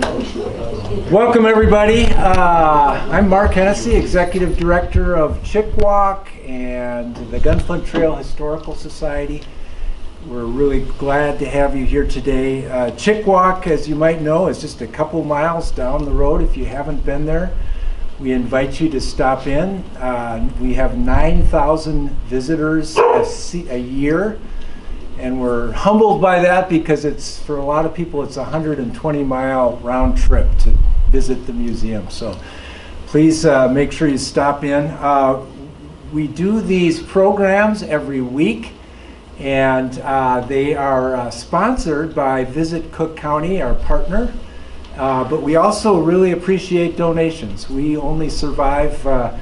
Welcome everybody. I'm Mark Hennessy, Executive Director of Chik-Wauk and the Gunflint Trail Historical Society. We're really glad to have you here today. Chik-Wauk, as you might know, is just a couple miles down the road. If you haven't been there, we invite you to stop in. We have 9,000 visitors a year. And we're humbled by that because it's, for a lot of people, it's a 120-mile round trip to visit the museum. So please make sure you stop in. We do these programs every week, and they are sponsored by Visit Cook County, our partner. But we also really appreciate donations. We only survive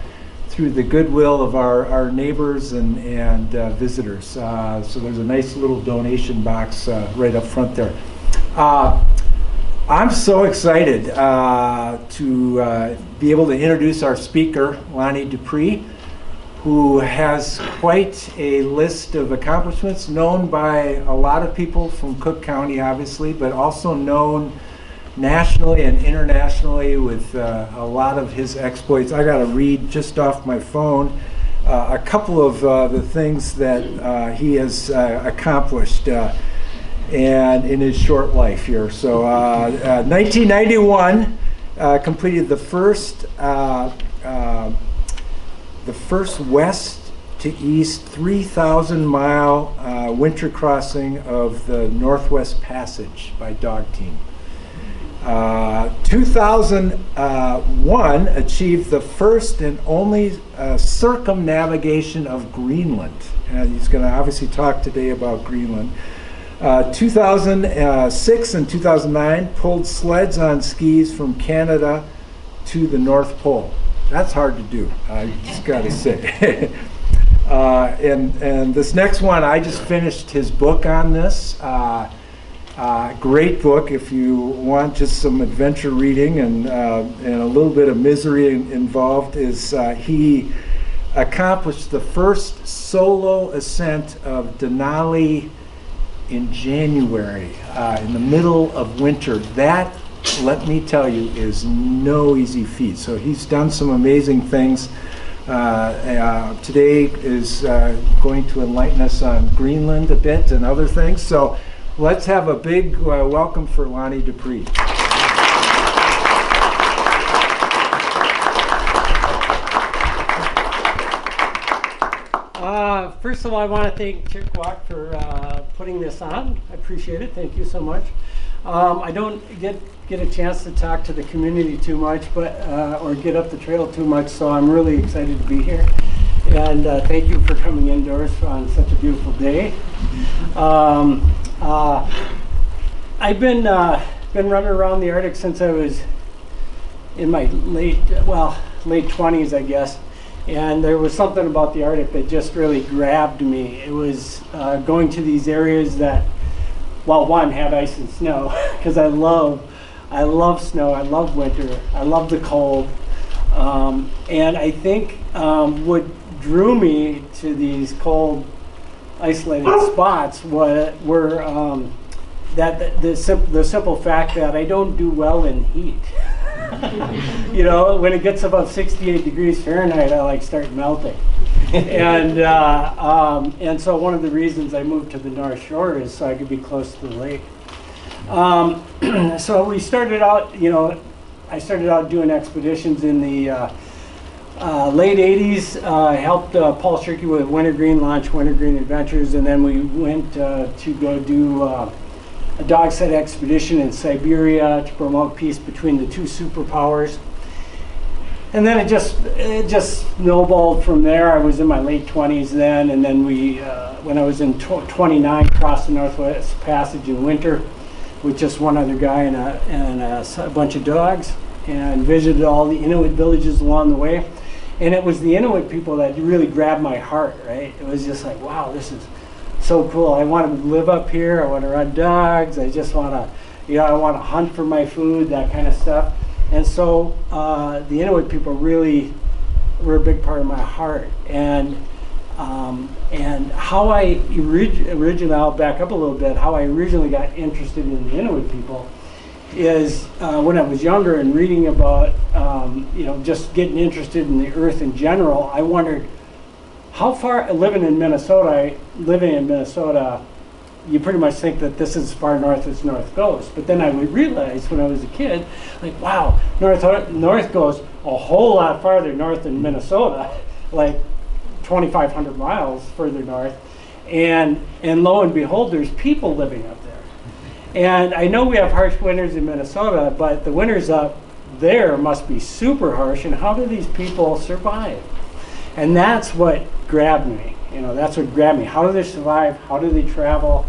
through the goodwill of our neighbors and visitors. So there's a nice little donation box right up front there. I'm so excited to be able to introduce our speaker, Lonnie Dupre, who has quite a list of accomplishments, known by a lot of people from Cook County, obviously, but also known nationally and internationally with a lot of his exploits. I got to read just off my phone a couple of the things that he has accomplished and in his short life here. So 1991 completed the first west to east 3,000-mile winter crossing of the Northwest Passage by dog team. 2001 achieved the first and only circumnavigation of Greenland. And he's going to obviously talk today about Greenland. 2006 and 2009 pulled sleds on skis from Canada to the North Pole. That's hard to do, I just got to say. And this next one, I just finished his book on this. Great book if you want just some adventure reading and a little bit of misery involved. Is he accomplished the first solo ascent of Denali in January in the middle of winter. That, let me tell you, is no easy feat. So he's done some amazing things. Today is going to enlighten us on Greenland a bit and other things. So let's have a big welcome for Lonnie Dupre. First of all, I want to thank Chik-Wauk for putting this on. I appreciate it. Thank you so much. I don't get a chance to talk to the community too much, but or get up the trail too much, so I'm really excited to be here. And thank you for coming indoors on such a beautiful day. I've been running around the Arctic since I was in my late 20s, I guess. And there was something about the Arctic that just really grabbed me. It was going to these areas that, well, one, had ice and snow, because I love snow, I love winter, I love the cold. And I think what drew me to these cold, isolated spots were that the simple fact that I don't do well in heat. You know, when it gets above 68 degrees Fahrenheit, I like start melting. And so one of the reasons I moved to the North Shore is so I could be close to the lake. So we started out, I started out doing expeditions in the late 80s. I helped Paul Shirky with Wintergreen, launch Wintergreen Adventures, and then we went to go do a dog sled expedition in Siberia to promote peace between the two superpowers. And then it just snowballed from there. I was in my late 20s then, and then we, when I was in 29, crossed the Northwest Passage in winter with just one other guy and a bunch of dogs, and visited all the Inuit villages along the way. And it was the Inuit people that really grabbed my heart, right? It was just like, wow, this is so cool. I want to live up here. I want to run dogs. I just want to, I want to hunt for my food, that kind of stuff. And so the Inuit people really were a big part of my heart. And how I originally, I'll back up a little bit, how I originally got interested in the Inuit people is when I was younger and reading about, just getting interested in the Earth in general, I wondered how far, living in Minnesota, you pretty much think that this is as far north as north goes. But then I would realize when I was a kid, like, wow, north goes a whole lot farther north than Minnesota, like 2,500 miles further north. And lo and behold, there's people living up there. And I know we have harsh winters in Minnesota, but the winters up there must be super harsh. And how do these people survive? And that's what grabbed me. That's what grabbed me. How do they survive? How do they travel?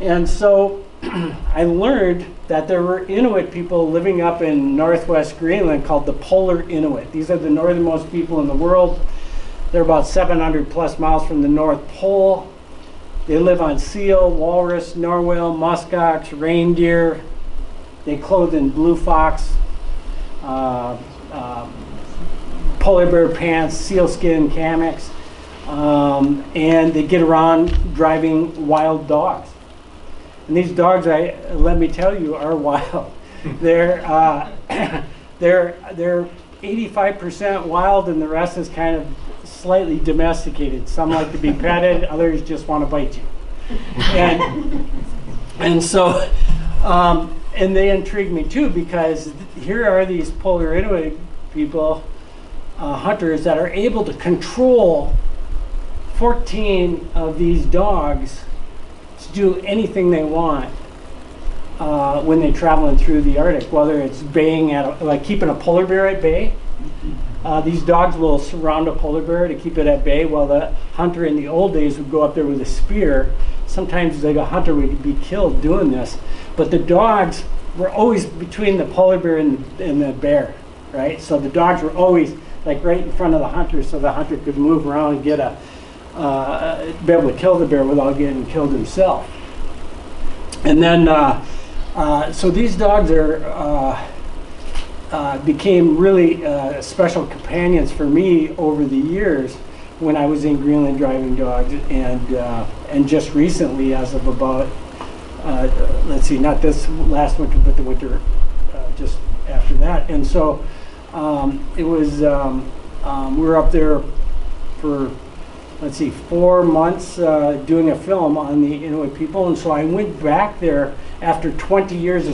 And so I learned that there were Inuit people living up in northwest Greenland called the Polar Inuit. These are the northernmost people in the world. They're about 700 plus miles from the North Pole. They live on seal, walrus, narwhal, muskox, reindeer. They clothe in blue fox, polar bear pants, sealskin hammocks, and they get around driving wild dogs. And these dogs, let me tell you, are wild. They're 85% wild, and the rest is kind of slightly domesticated. Some like to be petted, others just want to bite you. And so, and they intrigue me too, because here are these Polar Inuit people, hunters, that are able to control 14 of these dogs to do anything they want when they're traveling through the Arctic, whether it's baying at, like keeping a polar bear at bay. These dogs will surround a polar bear to keep it at bay, while the hunter in the old days would go up there with a spear. Sometimes a hunter would be killed doing this, but the dogs were always between the polar bear and the bear, right? So the dogs were always like right in front of the hunter, so the hunter could move around and get be able to kill the bear without getting killed himself. And then, so these dogs became really special companions for me over the years when I was in Greenland driving dogs, and just recently, as of about, let's see, not this last winter, but the winter just after that. And so it was, we were up there for, let's see, 4 months doing a film on the Inuit people. And so I went back there after 20 years,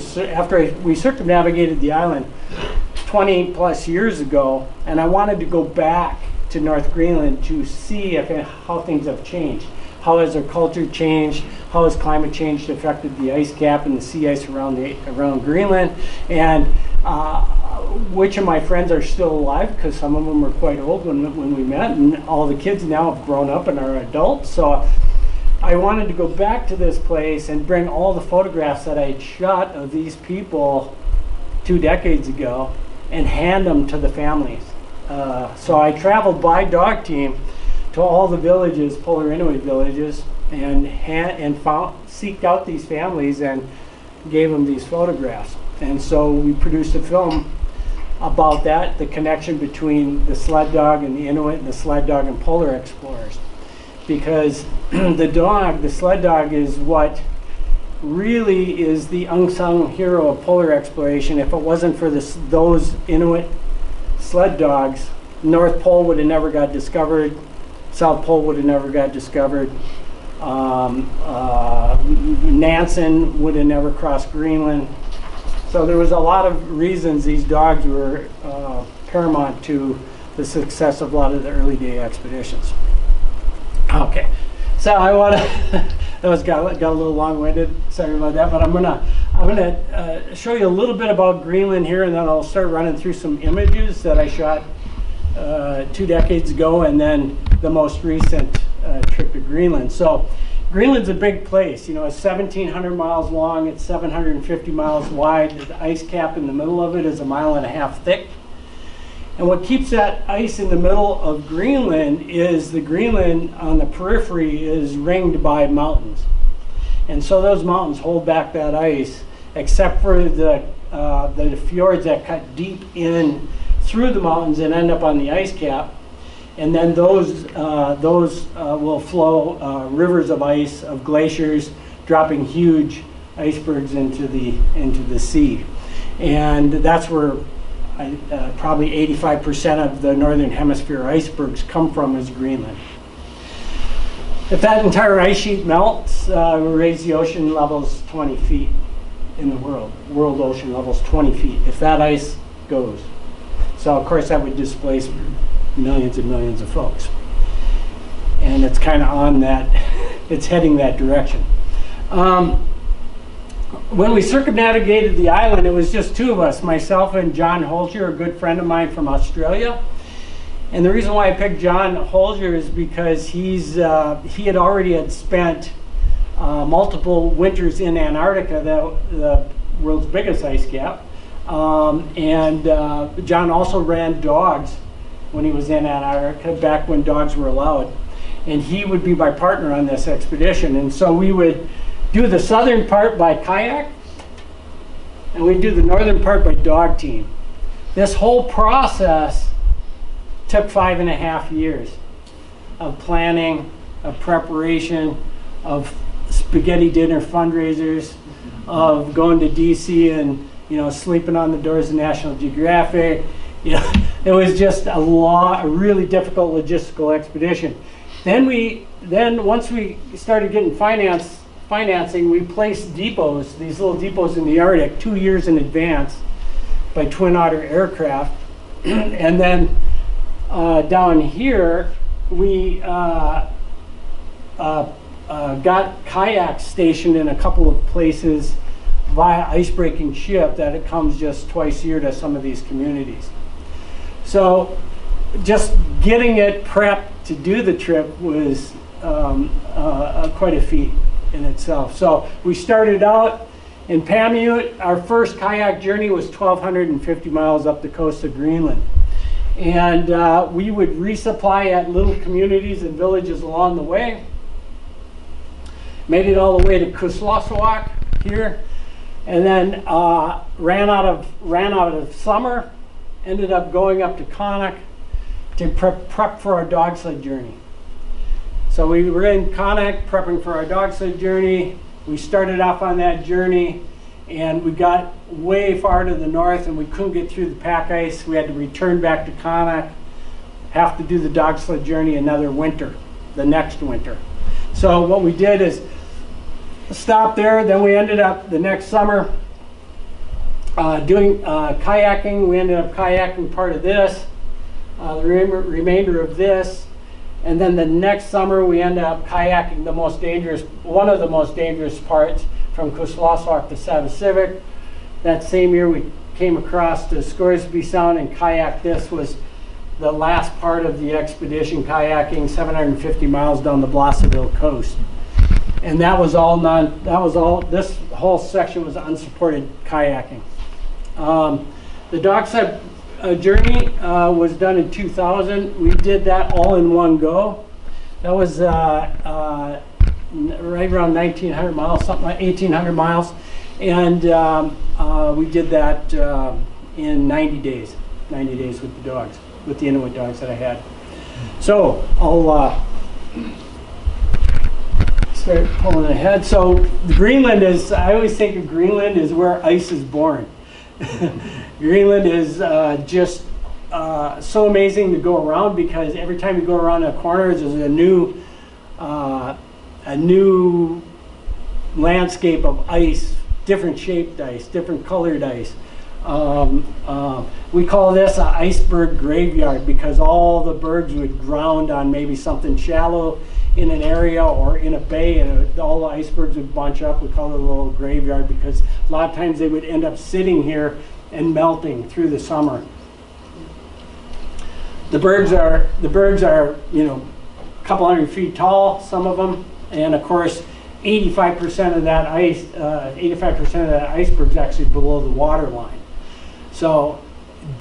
we circumnavigated the island 20 plus years ago, and I wanted to go back to North Greenland to see how things have changed. How has their culture changed? How has climate change affected the ice cap and the sea ice around Greenland? And which of my friends are still alive, because some of them were quite old when we met, and all the kids now have grown up and are adults. So I wanted to go back to this place and bring all the photographs that I had shot of these people 2 decades ago and hand them to the families. So I traveled by dog team to all the villages, Polar Inuit villages, and seeked out these families and gave them these photographs. And so we produced a film about that, the connection between the sled dog and the Inuit, and the sled dog and polar explorers. Because the sled dog is what really is the unsung hero of polar exploration. If it wasn't for those Inuit sled dogs, North Pole would have never got discovered, South Pole would have never got discovered, Nansen would have never crossed Greenland. So there was a lot of reasons these dogs were paramount to the success of a lot of the early day expeditions. Okay, so I want to, that got a little long-winded, sorry about that, but I'm gonna show you a little bit about Greenland here, and then I'll start running through some images that I shot 2 decades ago, and then the most recent trip to Greenland. So Greenland's a big place. It's 1,700 miles long, it's 750 miles wide. The ice cap in the middle of it is 1.5 miles thick. And what keeps that ice in the middle of Greenland is the Greenland on the periphery is ringed by mountains. And so those mountains hold back that ice, except for the fjords that cut deep in through the mountains and end up on the ice cap. And then those will flow rivers of ice, of glaciers, dropping huge icebergs into the sea. And that's where probably 85% of the northern hemisphere icebergs come from, is Greenland. If that entire ice sheet melts, we raise the ocean levels 20 feet in the world. World ocean levels 20 feet, if that ice goes. So of course that would displace millions and millions of folks. And it's kind of on that, it's heading that direction. When we circumnavigated the island, it was just two of us, myself and John Hoelscher, a good friend of mine from Australia. And the reason why I picked John Hoelscher is because he had already spent multiple winters in Antarctica, the world's biggest ice cap. John also ran dogs when he was in Antarctica, back when dogs were allowed. And he would be my partner on this expedition. And so we would do the southern part by kayak, and we'd do the northern part by dog team. This whole process took 5.5 years of planning, of preparation, of spaghetti dinner fundraisers, of going to DC and sleeping on the doors of National Geographic. It was just a really difficult logistical expedition. Then once we started getting financing, we placed depots, these little depots in the Arctic, 2 years in advance by Twin Otter aircraft. And then down here, we got kayaks stationed in a couple of places via ice-breaking ship that it comes just twice a year to some of these communities. So just getting it prepped to do the trip was quite a feat in itself. So we started out in Pamut. Our first kayak journey was 1,250 miles up the coast of Greenland. And we would resupply at little communities and villages along the way. Made it all the way to Chik-Wauk here, and then ran out of summer. Ended up going up to Chik-Wauk to prep for our dog sled journey. So we were in Chik-Wauk prepping for our dog sled journey. We started off on that journey, and we got way far to the north, and we couldn't get through the pack ice. We had to return back to Chik-Wauk, have to do the dog sled journey another winter, the next winter. So what we did is stop there. Then we ended up the next summer doing kayaking. We ended up kayaking part of this, the remainder of this, and then the next summer we ended up kayaking one of the most dangerous parts from Chik-Wauk to Savisivic. That same year we came across to Scoresby Sound and kayaked. This was the last part of the expedition, kayaking 750 miles down the Blosseville coast. And that was all this whole section was unsupported kayaking. The dog sled journey was done in 2000. We did that all in one go. That was right around 1,900 miles, something like 1,800 miles. And we did that in 90 days. 90 days with the dogs, with the Inuit dogs that I had. So I'll start pulling ahead. So Greenland is, I always think of Greenland as where ice is born. Greenland is just so amazing to go around, because every time you go around a corner, there's a new landscape of ice, different shaped ice, different colored ice. We call this an iceberg graveyard, because all the birds would ground on maybe something shallow in an area or in a bay, and all the icebergs would bunch up. We call it a little graveyard, because a lot of times they would end up sitting here and melting through the summer. The birds are a couple hundred feet tall, some of them, and of course 85% of that ice, 85% of that iceberg is actually below the water line. So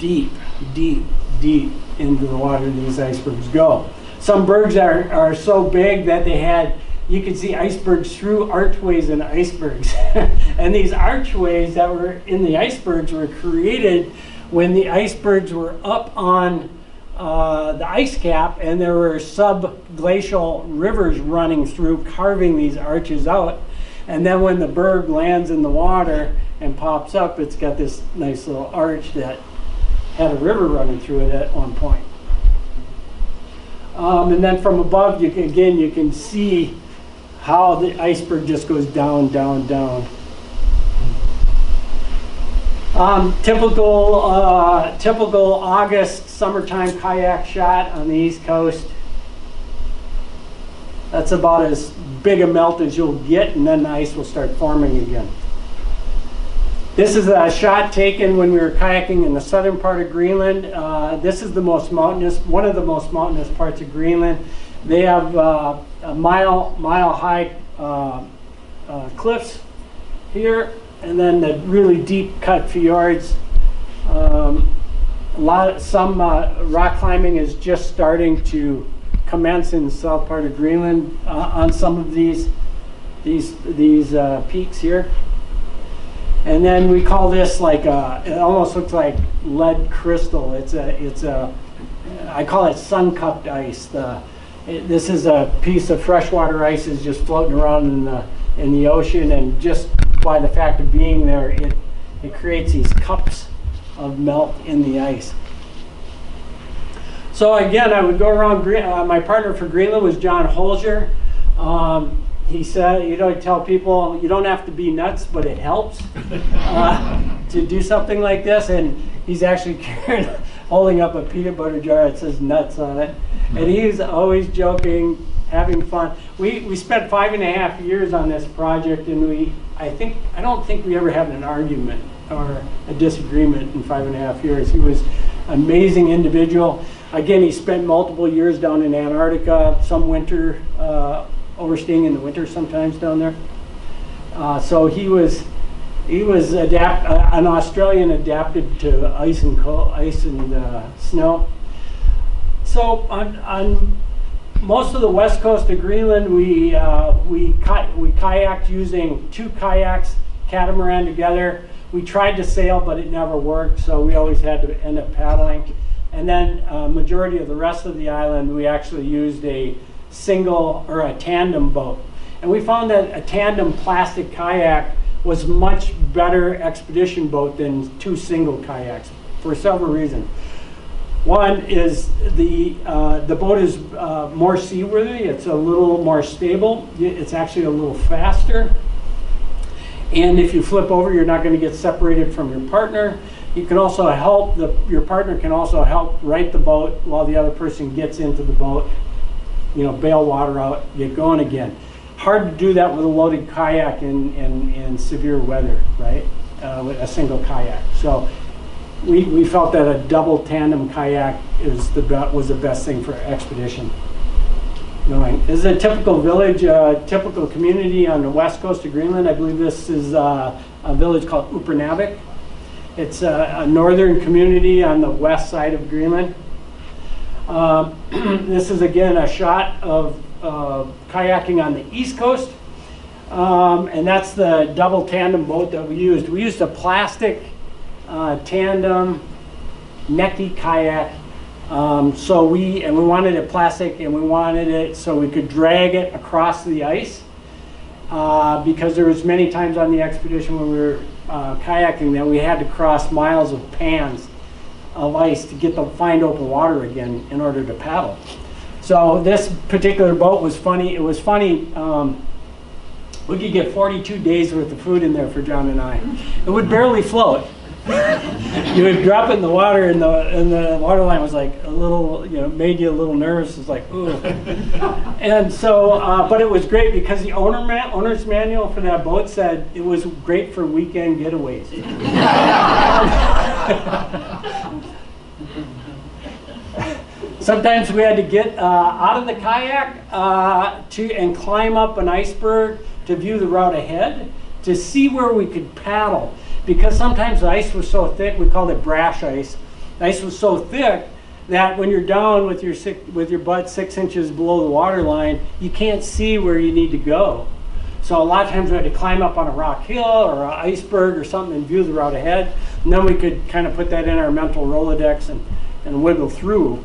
deep, deep, deep into the water these icebergs go. Some bergs are so big that you could see icebergs through archways in icebergs. And these archways that were in the icebergs were created when the icebergs were up on the ice cap, and there were subglacial rivers running through, carving these arches out. And then when the berg lands in the water and pops up, it's got this nice little arch that had a river running through it at one point. And then from above, you can see how the iceberg just goes down, down, down. Typical August summertime kayak shot on the East Coast. That's about as big a melt as you'll get, and then the ice will start forming again. This is a shot taken when we were kayaking in the southern part of Greenland. This is the most mountainous, one of the most mountainous parts of Greenland. They have a mile high cliffs here, and then the really deep cut fjords. Some rock climbing is just starting to commence in the south part of Greenland on some of these peaks here. And then we call this like it almost looks like lead crystal. I call it sun-cupped ice. This is a piece of freshwater ice is just floating around in the ocean, and just by the fact of being there, it creates these cups of melt in the ice. So again, I would go around. My partner for Greenland was John Hoelscher. He said, I tell people, you don't have to be nuts, but it helps to do something like this. And he's actually holding up a peanut butter jar that says nuts on it. And he's always joking, having fun. We spent 5.5 years on this project, and I don't think we ever had an argument or a disagreement in 5.5 years. He was an amazing individual. Again, he spent multiple years down in Antarctica, some winter, overstaying in the winter sometimes down there. So he was an Australian adapted to ice and snow. So on most of the west coast of Greenland, we kayaked using 2 kayaks, catamaran together. We tried to sail, but it never worked, so we always had to end up paddling. And then majority of the rest of the island, we actually used a single or a tandem boat. And we found that a tandem plastic kayak was much better expedition boat than 2 single kayaks for several reasons. One is the boat is more seaworthy. It's a little more stable. It's actually a little faster. And if you flip over, you're not going to get separated from your partner. You can also help, your partner can also help right the boat while the other person gets into the boat, bail water out, get going again. Hard to do that with a loaded kayak in severe weather, right? With a single kayak. So we felt that a double tandem kayak was the best thing for expedition. This is a typical village, typical community on the west coast of Greenland. I believe this is a village called Upernavik. It's a northern community on the west side of Greenland. This is again a shot of kayaking on the east coast, and that's the double tandem boat that we used. We used a plastic tandem necky kayak. So we wanted it plastic, and we wanted it so we could drag it across the ice, because there was many times on the expedition when we were kayaking that we had to cross miles of pans of ice to find open water again in order to paddle. So this particular boat was funny. It was funny. We could get 42 days worth of food in there for John and I. It would barely float. You would drop it in the water, and the water line was like a little, made you a little nervous. It's like, ooh. And so, but it was great because the owner's manual for that boat said it was great for weekend getaways. Sometimes we had to get out of the kayak and climb up an iceberg to view the route ahead to see where we could paddle. Because sometimes the ice was so thick, we called it brash ice. The ice was so thick that when you're down with your butt 6 inches below the water line, you can't see where you need to go. So a lot of times we had to climb up on a rock hill or an iceberg or something and view the route ahead. And then we could kind of put that in our mental Rolodex and wiggle through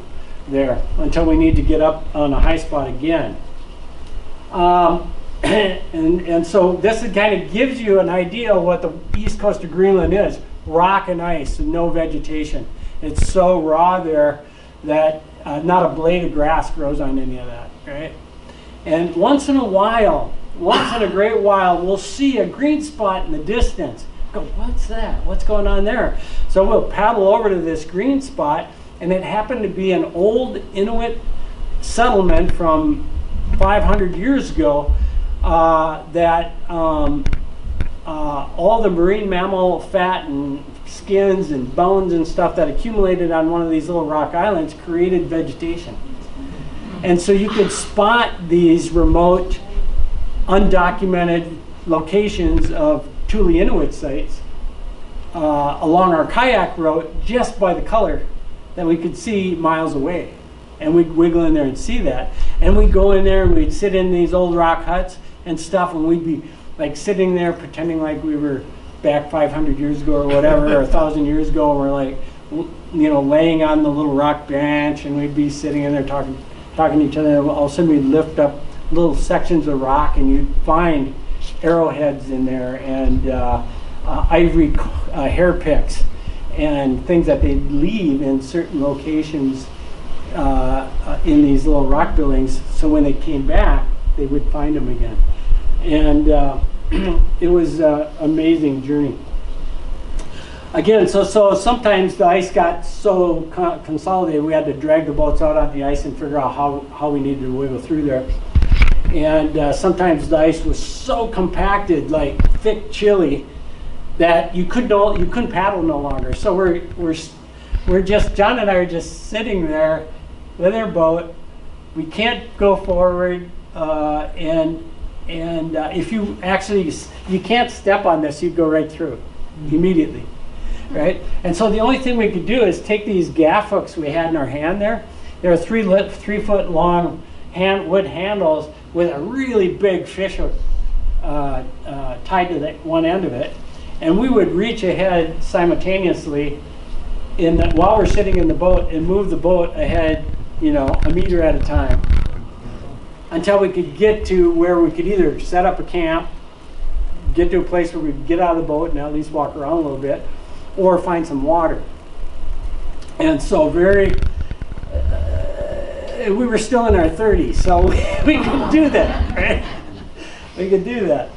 there until we need to get up on a high spot again. and so this kind of gives you an idea of what the east coast of Greenland is. Rock and ice and no vegetation. It's so raw there that not a blade of grass grows on any of that, right? And once in a while, once in a great while, we'll see a green spot in the distance. Go, what's that? What's going on there? So we'll paddle over to this green spot, and it happened to be an old Inuit settlement from 500 years ago that all the marine mammal fat and skins and bones and stuff that accumulated on one of these little rock islands created vegetation. And so you could spot these remote, undocumented locations of Thule Inuit sites along our kayak route just by the color that we could see miles away. And we'd wiggle in there and see that. And we'd go in there and we'd sit in these old rock huts and stuff, and we'd be like sitting there pretending like we were back 500 years ago or whatever, or 1,000 years ago, and we're like, you know, laying on the little rock bench, and we'd be sitting in there talking to each other, and all of a sudden we'd lift up little sections of rock, and you'd find arrowheads in there, and ivory hair picks, and things that they'd leave in certain locations in these little rock buildings, so when they came back, they would find them again. And it was an amazing journey. Again, so sometimes the ice got so consolidated, we had to drag the boats out on the ice and figure out how we needed to wiggle through there. And sometimes the ice was so compacted, like thick chili, that you couldn't paddle no longer. So we're just, John and I are just sitting there with our boat. We can't go forward, and if you actually, you can't step on this, you go right through immediately, right? And so the only thing we could do is take these gaff hooks we had in our hand there. There are 3 foot long wood handles with a really big fish hook tied to one end of it. And we would reach ahead simultaneously while we're sitting in the boat and move the boat ahead, you know, a meter at a time, until we could get to where we could either set up a camp, get to a place where we could get out of the boat and at least walk around a little bit, or find some water. And so we were still in our 30s, so we could do that, right? We could do that.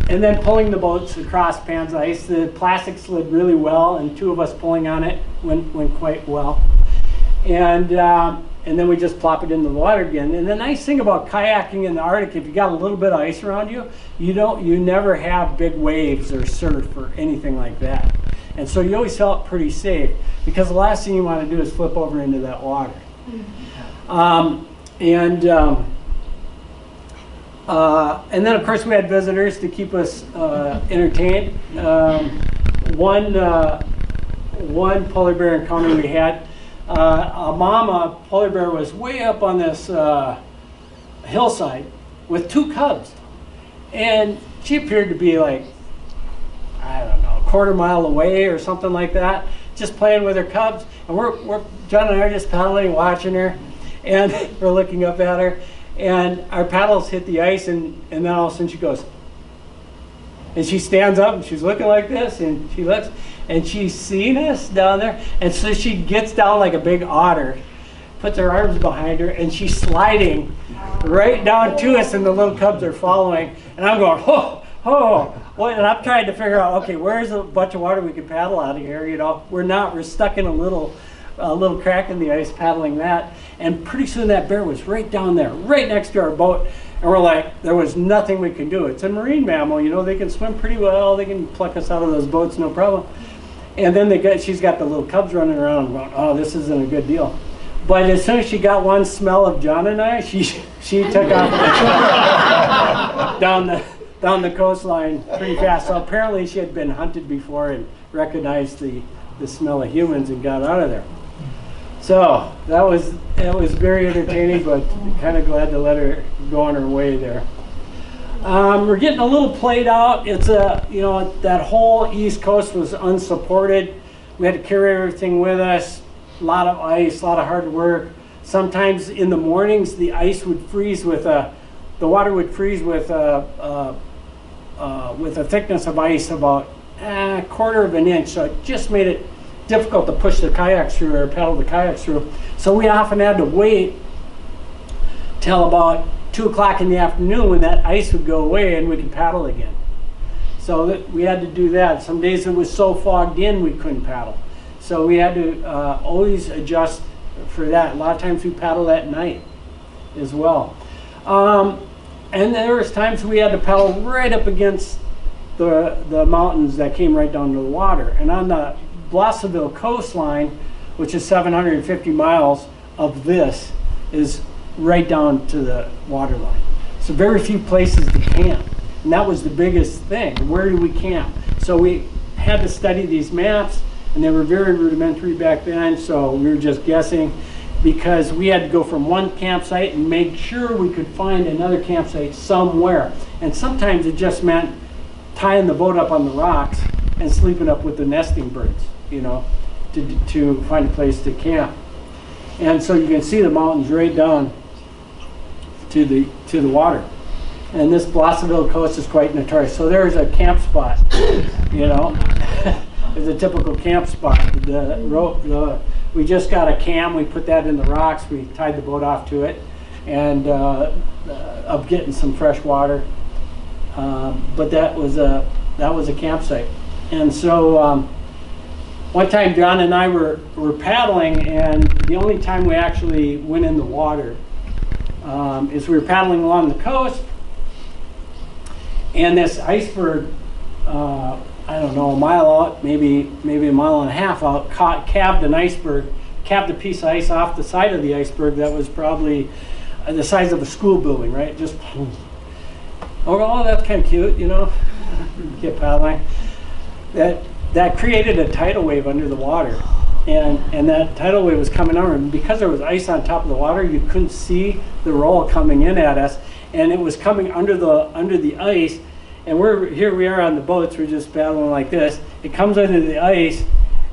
And then pulling the boats across Pan's ice. The plastic slid really well, and 2 of us pulling on it went quite well. And then we just plop it into the water again. And the nice thing about kayaking in the Arctic, if you got a little bit of ice around you, you never have big waves or surf or anything like that. And so you always felt pretty safe, because the last thing you want to do is flip over into that water. And then of course we had visitors to keep us entertained. One polar bear encounter we had. A mama polar bear was way up on this hillside with 2 cubs, and she appeared to be like, I don't know, a quarter mile away or something like that, just playing with her cubs. And John and I are just paddling, watching her, and we're looking up at her, and our paddles hit the ice, and then all of a sudden she goes, and she stands up and she's looking like this, and she looks, and she's seen us down there, and so she gets down like a big otter, puts her arms behind her, and she's sliding right down to us, and the little cubs are following, and I'm going, oh, well, and I'm trying to figure out, okay, where's a bunch of water we can paddle out of here? You know, we're stuck in a little crack in the ice paddling that, and pretty soon that bear was right down there, right next to our boat, and we're like, there was nothing we could do. It's a marine mammal, you know, they can swim pretty well, they can pluck us out of those boats, no problem. And then she's got the little cubs running around going, oh, this isn't a good deal. But as soon as she got one smell of John and I, she took off down the coastline pretty fast. So apparently she had been hunted before and recognized the smell of humans and got out of there. So it was very entertaining, but kind of glad to let her go on her way there. We're getting a little played out. It's that whole East Coast was unsupported. We had to carry everything with us. A lot of ice, a lot of hard work. Sometimes in the mornings the ice would freeze with a the water would freeze with a thickness of ice about a quarter of an inch, so it just made it difficult to push the kayaks through or paddle the kayaks through. So we often had to wait till about 2 o'clock in the afternoon when that ice would go away and we could paddle again. So that we had to do that. Some days it was so fogged in we couldn't paddle. So we had to always adjust for that. A lot of times we paddled at night as well. And there was times we had to paddle right up against the mountains that came right down to the water. And on the Blosseville coastline, which is 750 miles of this, is right down to the water line. So very few places to camp. And that was the biggest thing. Where do we camp? So we had to study these maps, and they were very rudimentary back then, so we were just guessing, because we had to go from one campsite and make sure we could find another campsite somewhere. And sometimes it just meant tying the boat up on the rocks and sleeping up with the nesting birds, you know, to find a place to camp. And so you can see the mountains right down to the water. And this Blosseville coast is quite notorious. So there's a camp spot, you know. It's a typical camp spot. We just got a cam, we put that in the rocks, we tied the boat off to it, and of getting some fresh water. But that was a campsite. And so one time John and I were paddling, and the only time we actually went in the water is we were paddling along the coast, and this iceberg, I don't know, a mile out, maybe a mile and a half out, calved a piece of ice off the side of the iceberg that was probably the size of a school building, right? Just, oh, that's kind of cute, you know, get paddling. That created a tidal wave under the water, and that tidal wave was coming over, and because there was ice on top of the water, you couldn't see the roll coming in at us, and it was coming under the ice. And here we are on the boats, we're just paddling like this. It comes under the ice,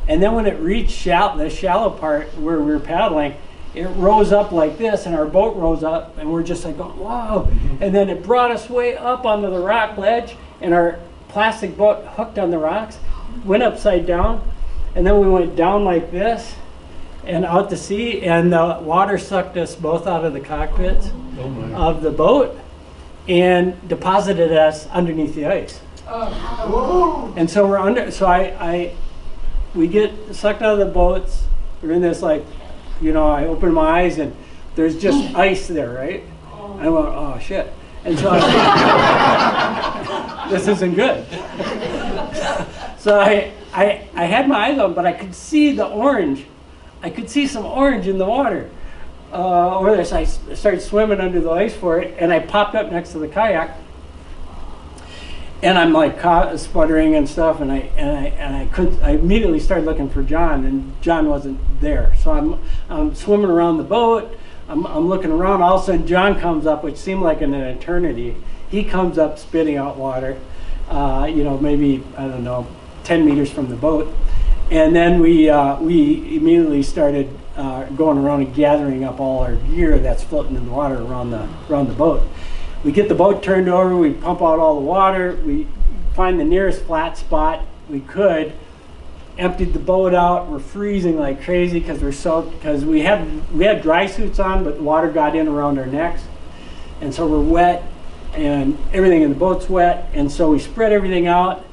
and then when it reached the shallow part where we were paddling, it rose up like this, and our boat rose up, and we're just like, going, whoa. And then it brought us way up onto the rock ledge, and our plastic boat hooked on the rocks, went upside down, and then we went down like this and out to sea, and the water sucked us both out of the cockpits of the boat and deposited us underneath the ice. And so we're under, so we get sucked out of the boats. We're in this, like, you know, I open my eyes and there's just ice there, right? I went, oh shit. And so this isn't good. So I had my eyes open, but I could see the orange. I could see some orange in the water. Over there, so I started swimming under the ice for it, and I popped up next to the kayak, and I'm like sputtering and stuff, and I immediately started looking for John, and John wasn't there. So I'm swimming around the boat, I'm looking around, all of a sudden John comes up, which seemed like an eternity. He comes up spitting out water, you know, maybe, I don't know, 10 meters from the boat. And then we immediately started going around and gathering up all our gear that's floating in the water around the boat. We get the boat turned over, we pump out all the water, we find the nearest flat spot we could, emptied the boat out. We're freezing like crazy because we had dry suits on, but the water got in around our necks, and so we're wet, and everything in the boat's wet, and so we spread everything out.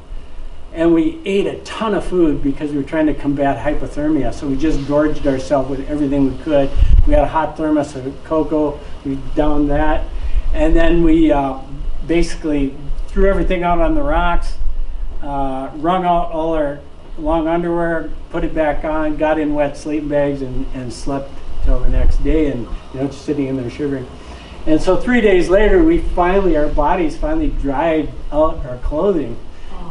And we ate a ton of food because we were trying to combat hypothermia. So we just gorged ourselves with everything we could. We had a hot thermos of cocoa. We downed that. And then we basically threw everything out on the rocks, wrung out all our long underwear, put it back on, got in wet sleeping bags, and slept till the next day, and, you know, just sitting in there shivering. And so 3 days later, our bodies finally dried out our clothing.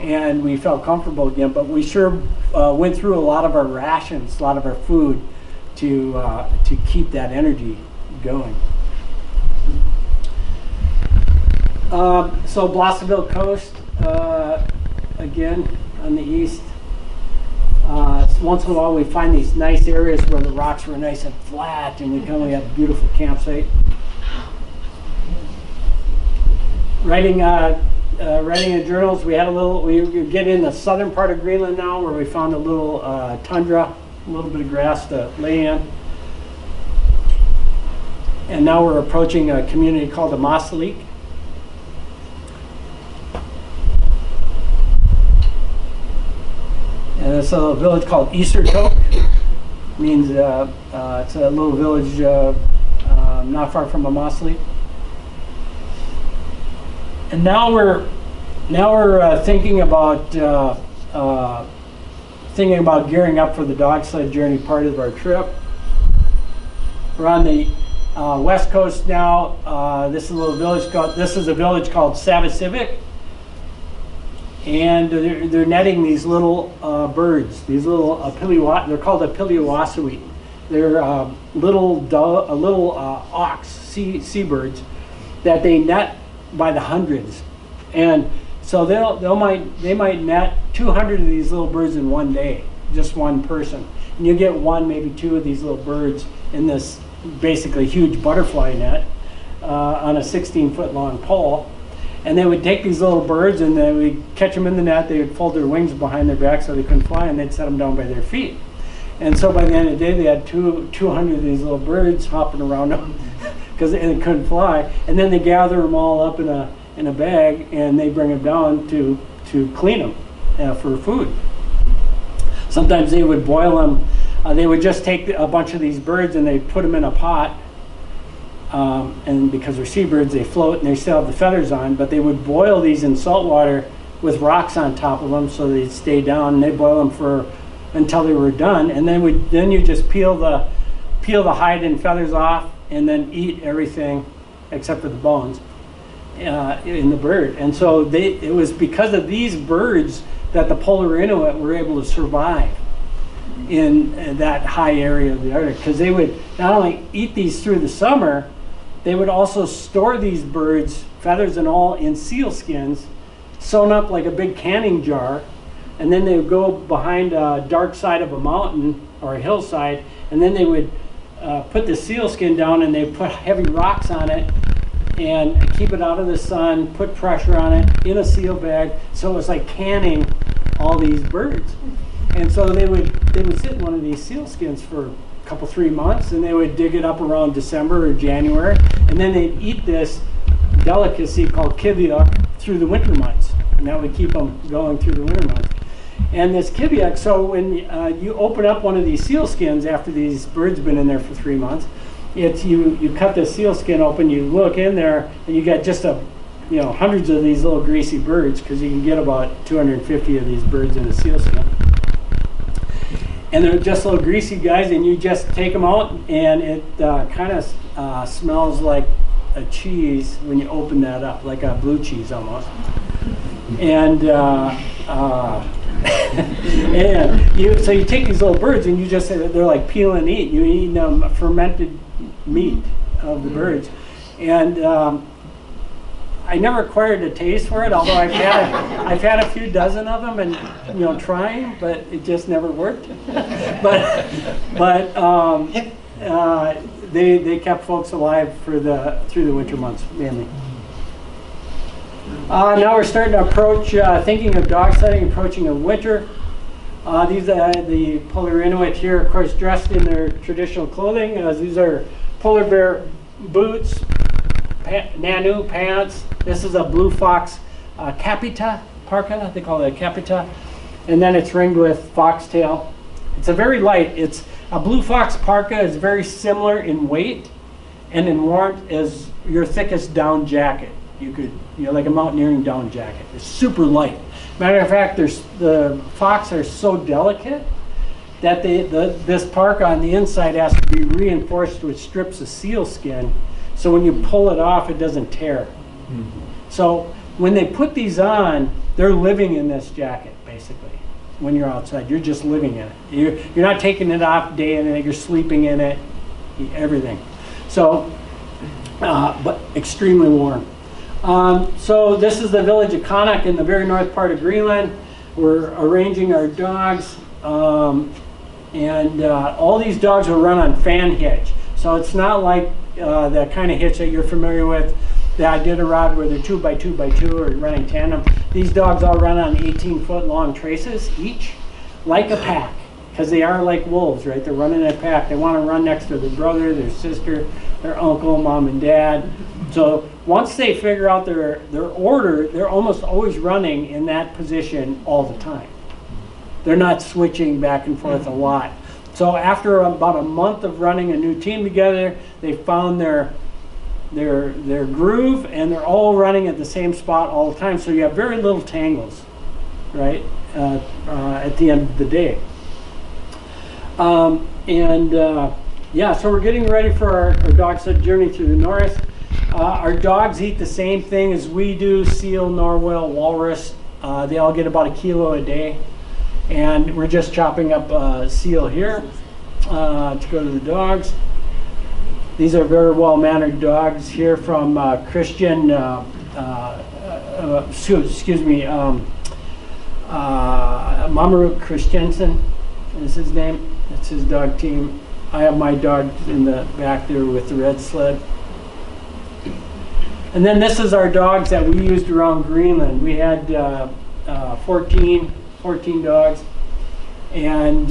And we felt comfortable again, but we sure went through a lot of our rations, a lot of our food, to keep that energy going. So Blosseville Coast, again, on the east. Once in a while we find these nice areas where the rocks were nice and flat, and we have a beautiful campsite. writing in journals. We get in the southern part of Greenland now, where we found a little tundra, a little bit of grass to lay in. And now we're approaching a community called the Maasalik. And it's a village called Isertok. Means it's a little village not far from Maasalik. And now we're thinking about gearing up for the dog sled journey part of our trip. We're on the west coast now. This is a village called Savisivic, and they're netting these little birds. These little they're called apilioasuit. They're little auks, seabirds, that they net by the hundreds, and so they might net 200 of these little birds in one day, just one person, and you get one, maybe two of these little birds in this basically huge butterfly net on a 16-foot long pole. And they would take these little birds and they would catch them in the net. They would fold their wings behind their back so they couldn't fly, and they'd set them down by their feet. And so by the end of the day, they had 200 of these little birds hopping around them because they couldn't fly. And then they gather them all up in a bag, and they bring them down to clean them for food. Sometimes they would boil them. They would just take a bunch of these birds and they put them in a pot. And because they're seabirds, they float and they still have the feathers on, but they would boil these in salt water with rocks on top of them so they'd stay down, and they boil them until they were done. And then you just peel the hide and feathers off, and then eat everything except for the bones in the bird. And so it was because of these birds that the Polar Inuit were able to survive in that high area of the Arctic, because they would not only eat these through the summer, they would also store these birds, feathers and all, in seal skins, sewn up like a big canning jar, and then they would go behind a dark side of a mountain or a hillside, and then they would put the seal skin down, and they would put heavy rocks on it and keep it out of the sun, put pressure on it in a seal bag, so it was like canning all these birds. And so they would sit in one of these seal skins for a couple, 3 months, and they would dig it up around December or January, and then they'd eat this delicacy called Chik-Wauk through the winter months, and that would keep them going through the winter months. And this Chik-Wauk, so when you open up one of these seal skins after these birds have been in there for 3 months, you cut the seal skin open, you look in there, and you get just hundreds of these little greasy birds, because you can get about 250 of these birds in a seal skin. And they're just little greasy guys, and you just take them out, and it kind of smells like a cheese when you open that up, like a blue cheese almost. And so you take these little birds, and they're like peel and eat. You eat fermented meat of the birds, and I never acquired a taste for it, although I've had a few dozen of them, and trying, but it just never worked. but they kept folks alive through the winter months mainly. Now we're starting to approach thinking of dog sledding, approaching a winter. These are the Polar Inuit here, of course, dressed in their traditional clothing. These are polar bear boots, Nanu pants. This is a blue fox capita parka. They call it a capita, and then it's ringed with foxtail. It's a very light. It's a blue fox parka is very similar in weight and in warmth as your thickest down jacket. Like a mountaineering down jacket. It's super light. Matter of fact, the fox are so delicate that this parka on the inside has to be reinforced with strips of seal skin, so when you pull it off, it doesn't tear. Mm-hmm. So when they put these on, they're living in this jacket, basically. When you're outside, you're just living in it. You're not taking it off day and night. You're sleeping in it, everything. So, but extremely warm. So this is the village of Kayak in the very north part of Greenland. We're arranging our dogs, and all these dogs will run on fan hitch. So it's not like the kind of hitch that you're familiar with the Iditarod where they're 2 by 2 by 2 or running tandem. These dogs all run on 18-foot long traces each, like a pack, because they are like wolves, right? They're running in a pack. They want to run next to their brother, their sister, their uncle, mom and dad. So once they figure out their order, they're almost always running in that position all the time. They're not switching back and forth a lot. So after about a month of running a new team together, they found their groove, and they're all running at the same spot all the time. So you have very little tangles, right, at the end of the day. Yeah, so we're getting ready for our dog sled journey through the north. Our dogs eat the same thing as we do: seal, narwhal, walrus. They all get about 1 kilo a day. And we're just chopping up seal here to go to the dogs. These are very well-mannered dogs here from Christian, Mamaruk Christensen is his name. That's his dog team. I have my dog in the back there with the red sled. And then this is our dogs that we used around Greenland. We had 14 dogs, and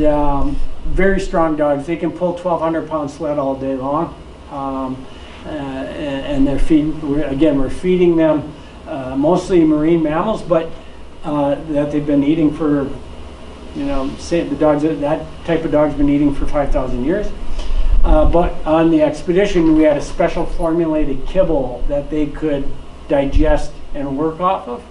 very strong dogs. They can pull 1,200-pound sled all day long, and they're we're feeding them mostly marine mammals, but that they've been eating for, say that type of dog's been eating for 5,000 years. But on the expedition, we had a special formulated kibble that they could digest and work off of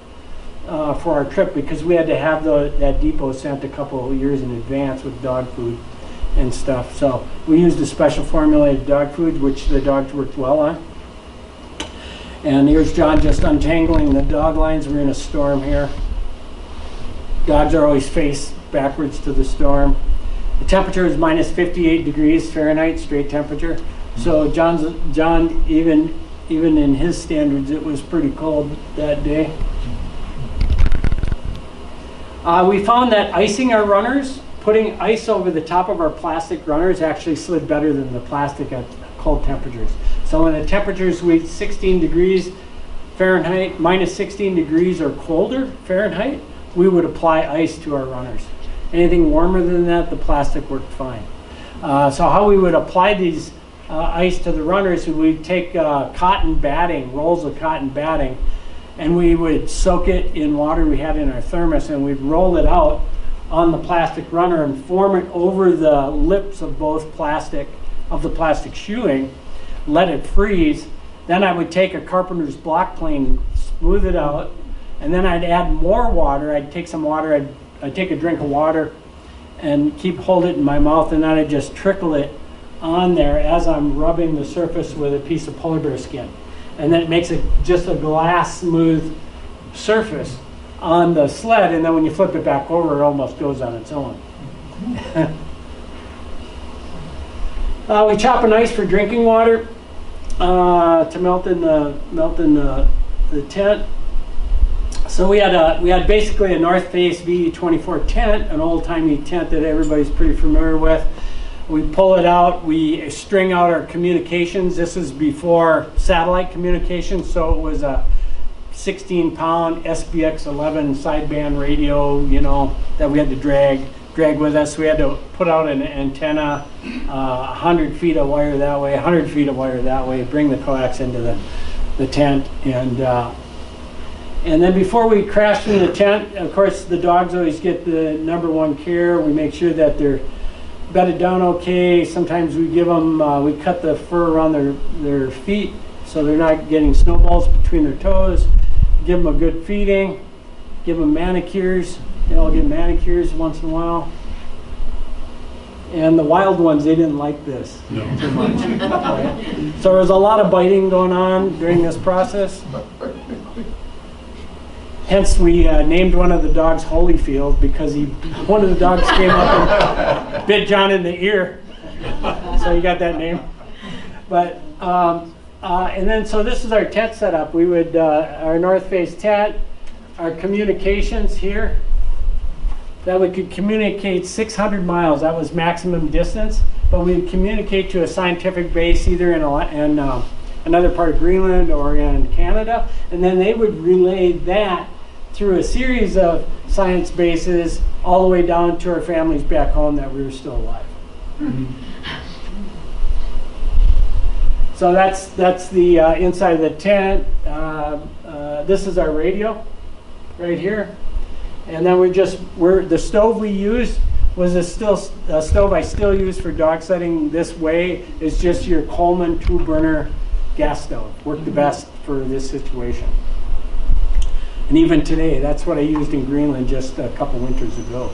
for our trip, because we had to have that depot sent a couple of years in advance with dog food and stuff. So we used a special formulated dog food, which the dogs worked well on. And here's John just untangling the dog lines. We're in a storm here. Dogs are always face backwards to the storm. The temperature is minus 58 degrees Fahrenheit, straight temperature. So John, even in his standards, it was pretty cold that day. We found that icing our runners, putting ice over the top of our plastic runners, actually slid better than the plastic at cold temperatures. So when the temperatures reach 16 degrees Fahrenheit, minus 16 degrees or colder Fahrenheit, we would apply ice to our runners. Anything warmer than that, the plastic worked fine. So how we would apply these ice to the runners, we'd take cotton batting, rolls of cotton batting, and we would soak it in water we had in our thermos, and we'd roll it out on the plastic runner and form it over the lips of the plastic shoeing, let it freeze. Then I would take a carpenter's block plane, smooth it out, and then I'd add more water. I'd take some water, I'd take a drink of water and hold it in my mouth, and then I'd just trickle it on there as I'm rubbing the surface with a piece of polar bear skin. And then it makes it just a glass smooth surface on the sled, and then when you flip it back over, it almost goes on its own. We chop an ice for drinking water to melt in the tent. So we had basically a North Face V24 tent, an old-timey tent that everybody's pretty familiar with. We pull it out, we string out our communications. This is before satellite communications, so it was a 16-pound SBX11 sideband radio, that we had to drag with us. We had to put out an antenna, 100 feet of wire that way, 100 feet of wire that way, bring the coax into the tent. And then before we crashed in the tent, of course, the dogs always get the #1 care. We make sure that they're bedded down okay. Sometimes we give them, we cut the fur around their feet so they're not getting snowballs between their toes. Give them a good feeding. Give them manicures. They all get manicures once in a while. And the wild ones, they didn't like this too much. Right? So there was a lot of biting going on during this process. Hence, we named one of the dogs Holyfield, because one of the dogs came up and bit John in the ear. So he got that name. But and then, so this is our tent setup. We would our North Face tent, our communications here. That we could communicate 600 miles. That was maximum distance. But we would communicate to a scientific base either in another part of Greenland or in Canada, and then they would relay that through a series of science bases all the way down to our families back home that we were still alive. So that's the inside of the tent. This is our radio right here. And then the stove we used was a stove I still use for dog sledding this way. It's just your Coleman 2-burner gas stove. Worked the best for this situation. And even today, that's what I used in Greenland just a couple winters ago.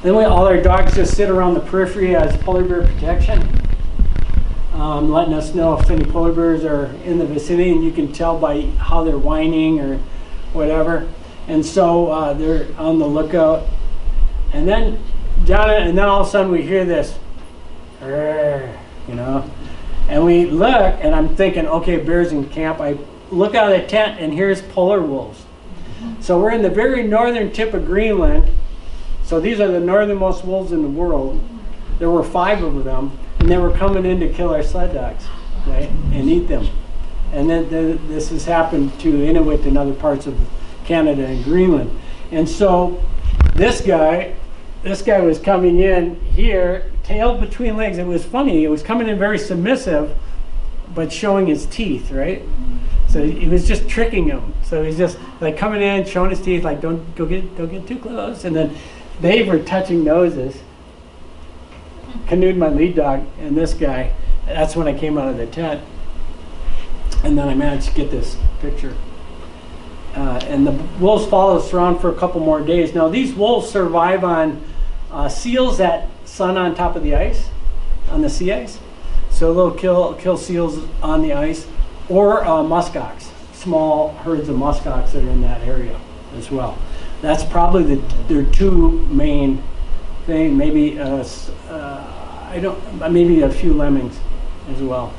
Then all our dogs just sit around the periphery as polar bear protection, letting us know if any polar bears are in the vicinity, and you can tell by how they're whining or whatever. And so they're on the lookout. And then all of a sudden we hear this, you know, and we look, and I'm thinking, okay, bears in camp. I look out of the tent, and here's polar wolves. So we're in the very northern tip of Greenland. So these are the northernmost wolves in the world. There were 5 of them, and they were coming in to kill our sled dogs, right, and eat them. And then this has happened to Inuit in other parts of Canada and Greenland. And so this guy was coming in here, tail between legs. It was funny. It was coming in very submissive, but showing his teeth, right? So he was just tricking him. So he's just like coming in, showing his teeth, like don't get too close. And then they were touching noses. Canoed my lead dog and this guy. That's when I came out of the tent. And then I managed to get this picture. And the wolves followed us around for a couple more days. Now these wolves survive on seals that sun on top of the ice, on the sea ice. So they'll kill seals on the ice, or muskox, small herds of muskox that are in that area as well. That's probably their 2 main thing. Maybe maybe a few lemmings as well.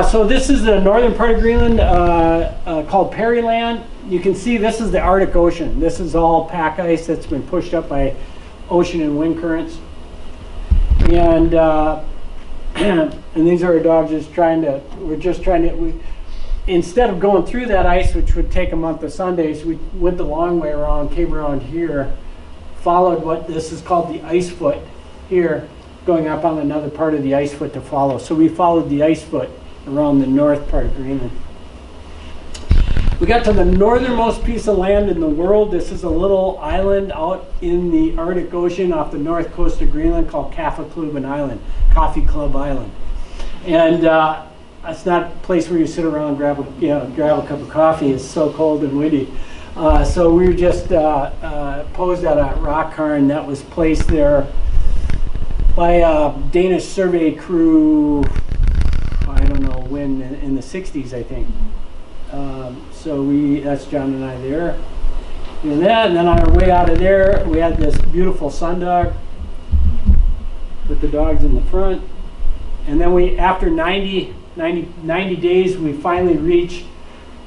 So this is the northern part of Greenland called Pearyland. You can see this is the Arctic Ocean. This is all pack ice that's been pushed up by ocean and wind currents. And and these are our dogs instead of going through that ice, which would take a month of Sundays, we went the long way around, came around here, followed what this is called the ice foot here, going up on another part of the ice foot to follow. So we followed the ice foot around the north part of Greenland. We got to the northernmost piece of land in the world. This is a little island out in the Arctic Ocean off the north coast of Greenland called Coffee Club Island. And it's not a place where you sit around and grab a cup of coffee. It's so cold and windy. So we just posed at a rock cairn that was placed there by a Danish survey crew, I don't know when, in the 60s, I think. So that's John and I there. And then on our way out of there, we had this beautiful sundog with the dogs in the front. And then after 90 days, we finally reached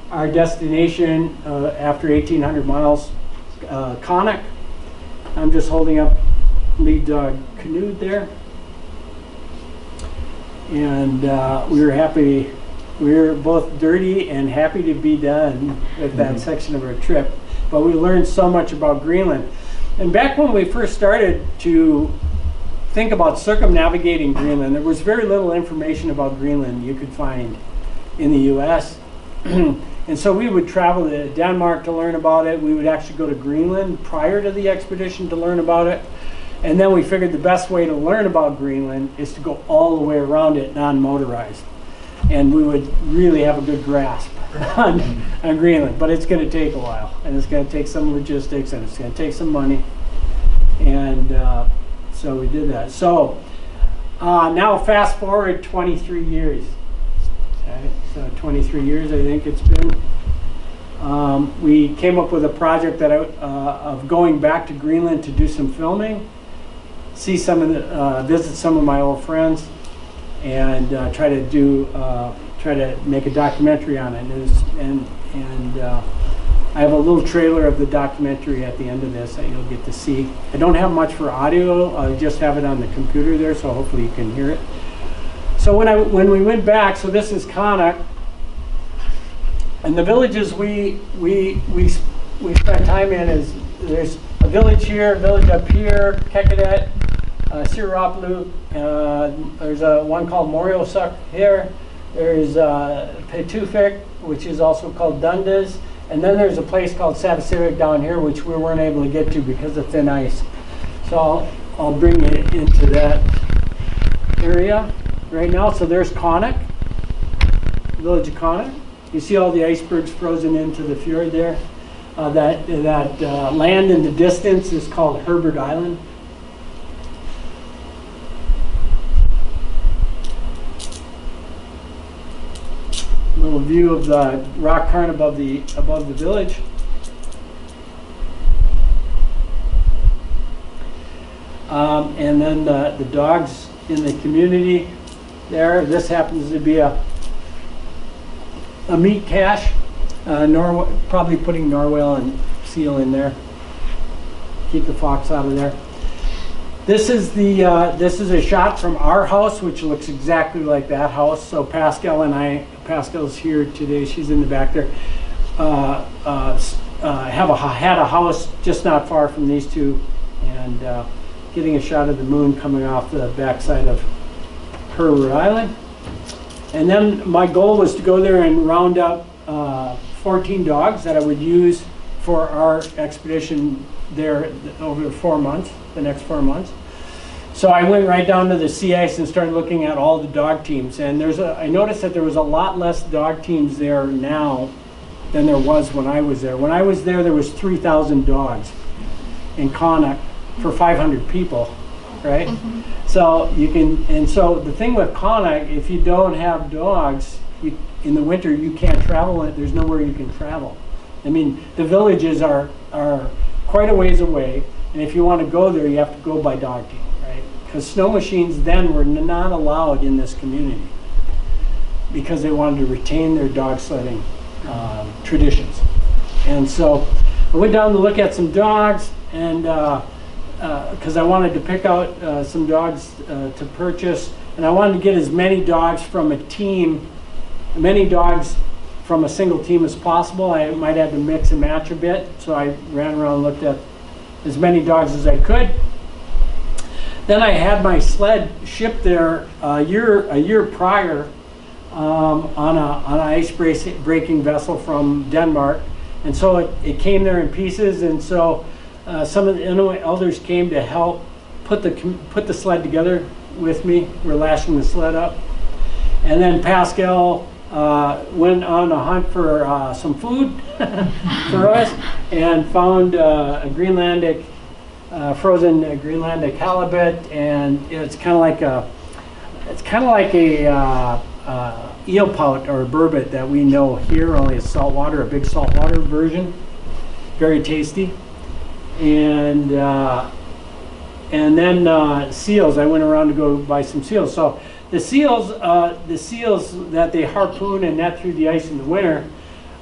our destination after 1,800 miles, Chik-Wauk. I'm just holding up lead dog Canoed there. And we were happy. We were both dirty and happy to be done with that section of our trip. But we learned so much about Greenland. And back when we first started to think about circumnavigating Greenland, there was very little information about Greenland you could find in the US. And so we would travel to Denmark to learn about it. We would actually go to Greenland prior to the expedition to learn about it. And then we figured the best way to learn about Greenland is to go all the way around it non-motorized. And we would really have a good grasp on Greenland. But it's going to take a while. And it's going to take some logistics, and it's going to take some money. And so we did that. So now fast forward 23 years. Okay, so 23 years I think it's been. We came up with a project of going back to Greenland to do some filming, see some of the, visit some of my old friends, and try to make a documentary on it. I have a little trailer of the documentary at the end of this that you'll get to see. I don't have much for audio, I just have it on the computer there, so hopefully you can hear it. So when we went back, so this is Kayak, and the villages we spent time in is, there's a village here, a village up here, Kekadet, Siraplu, there's one called Moriosuk here, there's Petufik, which is also called Dundas, and then there's a place called Savasirik down here, which we weren't able to get to because of thin ice. So I'll bring you into that area right now. So there's Kayak, village of Kayak. You see all the icebergs frozen into the fjord there. That land in the distance is called Herbert Island. Little view of the rock cairn above the village. And then the dogs in the community there. This happens to be a meat cache. Probably putting narwhal and seal in there. Keep the fox out of there. This is a shot from our house, which looks exactly like that house. So Pascal and I, Pascal's here today. She's in the back there. Had a house just not far from these two, and getting a shot of the moon coming off the backside of Herbert Island. And then my goal was to go there and round up 14 dogs that I would use for our expedition there over 4 months, the next 4 months. So I went right down to the sea ice and started looking at all the dog teams. And I noticed that there was a lot less dog teams there now than there was when I was there. When I was there was 3,000 dogs in Kayak for 500 people, right? Mm-hmm. So you can, and so the thing with Kayak, if you don't have dogs, in the winter you can't travel. There's nowhere you can travel. I mean, the villages are quite a ways away, and if you want to go there, you have to go by dog team, right? Because snow machines then were not allowed in this community because they wanted to retain their dog sledding traditions. And so I went down to look at some dogs, and because I wanted to pick out some dogs to purchase, and I wanted to get as many dogs from a team, many dogs from a single team as possible. I might have to mix and match a bit, so I ran around and looked at as many dogs as I could. Then I had my sled shipped there a year prior on an ice breaking vessel from Denmark, and so it came there in pieces. And so some of the Inuit elders came to help put the sled together with me. We're lashing the sled up, and then Pascal went on a hunt for some food for us, and found a Greenlandic, frozen Greenlandic halibut, and it's kind of like a eel pout or burbot that we know here, only it's saltwater, a big saltwater version, very tasty. And then seals. I went around to go buy some seals. So the seals that they harpoon and net through the ice in the winter,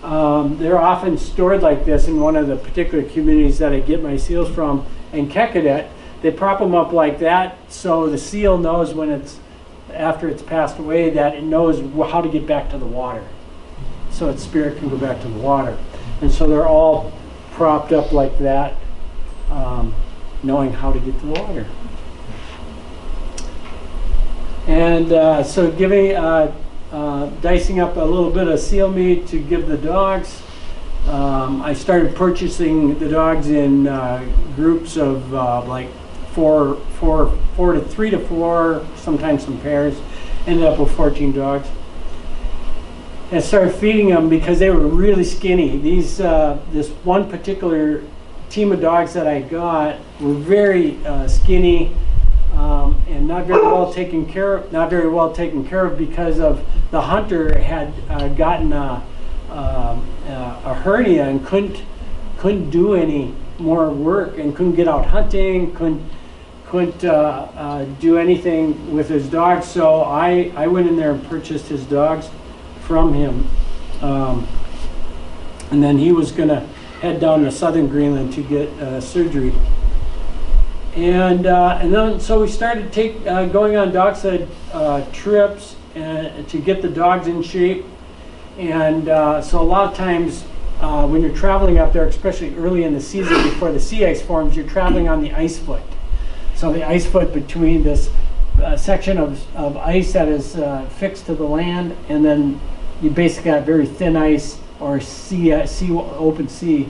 they're often stored like this in one of the particular communities that I get my seals from in Kekadet. They prop them up like that, so the seal knows after it's passed away, that it knows how to get back to the water, so its spirit can go back to the water. And so they're all propped up like that, knowing how to get to the water. And so dicing up a little bit of seal meat to give the dogs. I started purchasing the dogs in groups of like three to four, sometimes some pairs. Ended up with 14 dogs. And started feeding them because they were really skinny. This one particular team of dogs that I got were very skinny, and not very well taken care of because of the hunter had gotten a hernia and couldn't do any more work, and couldn't get out hunting, couldn't do anything with his dogs. So I went in there and purchased his dogs from him, and then he was gonna head down to southern Greenland to get surgery. And then so we started going on dog sled trips to get the dogs in shape. And so a lot of times when you're traveling up there, especially early in the season before the sea ice forms, you're traveling on the ice foot. So the ice foot between this section of ice that is fixed to the land, and then you basically have very thin ice or open sea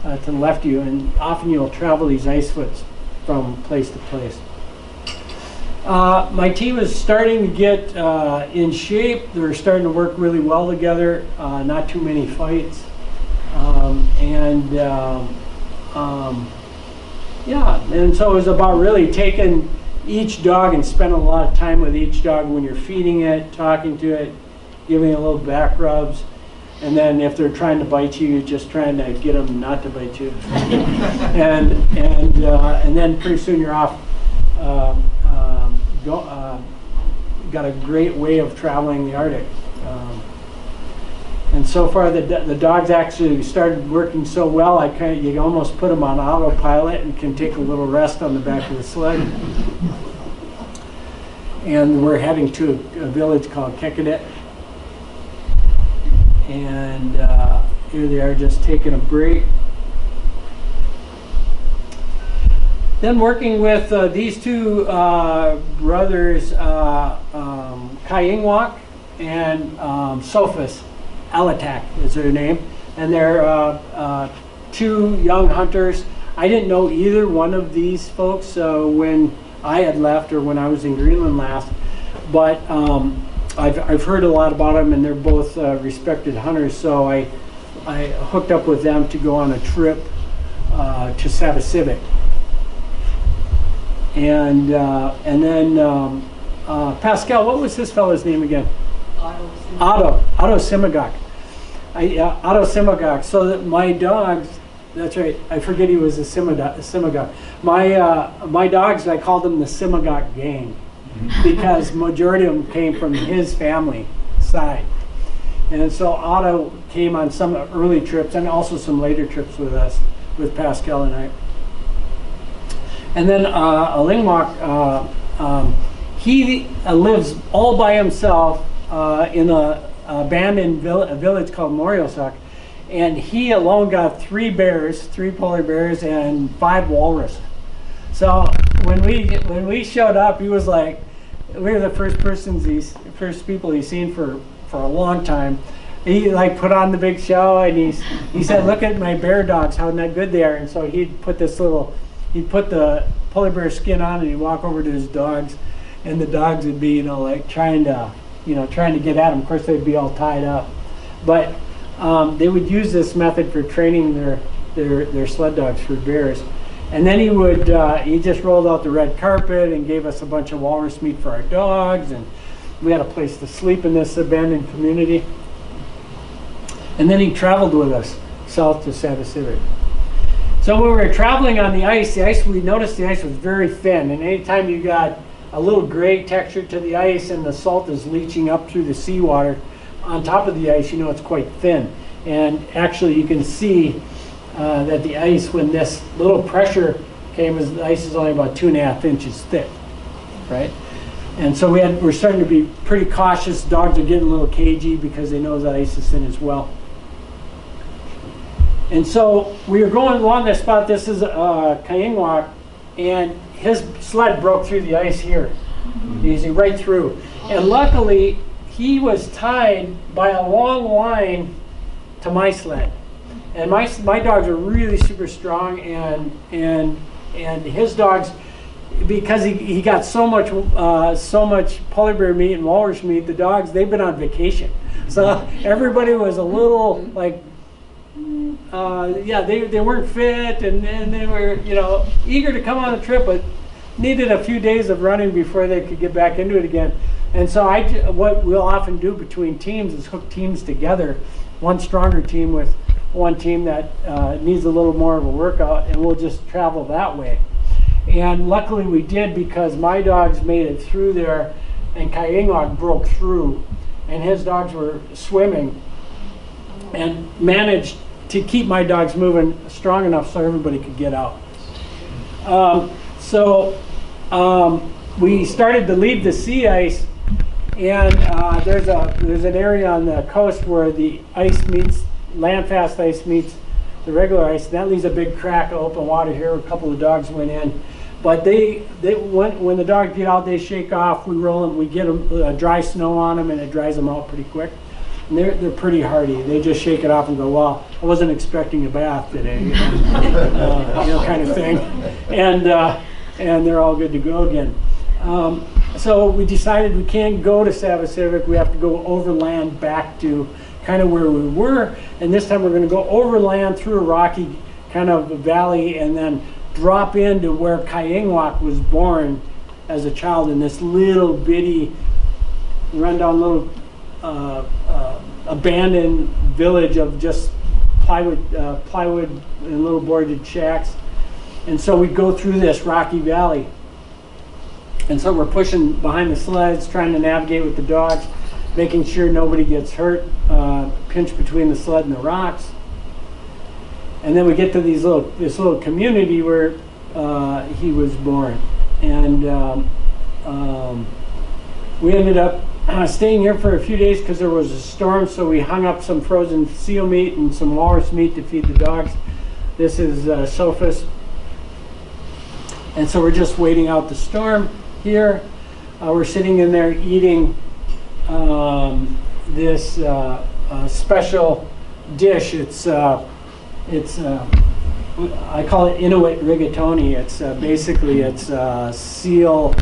to the left of you, and often you'll travel these ice foots from place to place. My team is starting to get in shape. They're starting to work really well together, not too many fights. Yeah, and so it was about really taking each dog and spending a lot of time with each dog when you're feeding it, talking to it, giving it a little back rubs, and then if they're trying to bite you, you're just trying to get them not to bite you. and then pretty soon you're off. Got a great way of traveling the Arctic. And so far the dogs actually started working so well, you almost put them on autopilot and can take a little rest on the back of the sled. And we're heading to a village called Chik-Wauk. And here they are just taking a break. Then working with these two brothers, Chik-Wauk and Sophus. Alatak is their name, and they're two young hunters. I didn't know either one of these folks when I had left or when I was in Greenland last, but I've heard a lot about them, and they're both respected hunters, so I hooked up with them to go on a trip to Savasivic. And then Pascal, what was this fellow's name again? Otto Symbiosis. Otto Symbiosis. So that my dogs, that's right, I forget he was a Symbiosis. My dogs, I called them the Symbiosis gang because majority of them came from his family side. And so Otto came on some early trips and also some later trips with us, with Pascal and I. And then Lingmok, he lives all by himself in an abandoned village called Moriosok, and he alone got 3 bears, 3 polar bears, and 5 walrus. So when we showed up, he was like, we were the first people he's seen for a long time. He like put on the big show, and he said, "Look at my bear dogs, how not good they are." And so he'd put the polar bear skin on, and he'd walk over to his dogs, and the dogs would be, like trying to get at him. Of course, they'd be all tied up, but they would use this method for training their sled dogs for bears. And then he just rolled out the red carpet and gave us a bunch of walrus meat for our dogs, and we had a place to sleep in this abandoned community. And then he traveled with us south to Savasivic. So when we were traveling on the ice, we noticed the ice was very thin, and anytime you got a little gray texture to the ice and the salt is leaching up through the seawater on top of the ice, it's quite thin. And actually you can see that the ice, when this little pressure came, the ice is only about 2.5 inches thick, right? And so we're starting to be pretty cautious. Dogs are getting a little cagey because they know the ice is thin as well. And so we were going along this spot. This is Chik-Wauk, and his sled broke through the ice here, easy right through. And luckily, he was tied by a long line to my sled. And my dogs are really super strong, and his dogs, because he got so much polar bear meat and walrus meat, the dogs, they've been on vacation. So everybody was a little like, they weren't fit, and they were eager to come on the trip, but needed a few days of running before they could get back into it again. And so what we'll often do between teams is hook teams together, one stronger team with one team that needs a little more of a workout, and we'll just travel that way. And luckily we did, because my dogs made it through there, and Chik-Wauk broke through, and his dogs were swimming and managed to keep my dogs moving strong enough so everybody could get out. We started to leave the sea ice, and there's an area on the coast where the ice meets, land-fast ice meets the regular ice. That leaves a big crack of open water here. A couple of dogs went in, but when the dogs get out, they shake off. We roll them. We get them dry snow on them, and it dries them out pretty quick. And they're pretty hardy. They just shake it off and go, "Well, I wasn't expecting a bath today," kind of thing. And they're all good to go again. So we decided we can't go to Savasivic. We have to go overland back to kind of where we were. And this time we're going to go overland through a rocky kind of valley and then drop into where Chik-Wauk was born as a child, in this little bitty, rundown little abandoned village of just plywood and little boarded shacks. And so we go through this rocky valley. And so we're pushing behind the sleds, trying to navigate with the dogs, making sure nobody gets hurt, pinched between the sled and the rocks. And then we get to this little community where he was born. And we ended up staying here for a few days because there was a storm, so we hung up some frozen seal meat and some walrus meat to feed the dogs. This is Sophus. And so we're just waiting out the storm here. We're sitting in there eating this special dish. I call it Inuit rigatoni. It's basically seal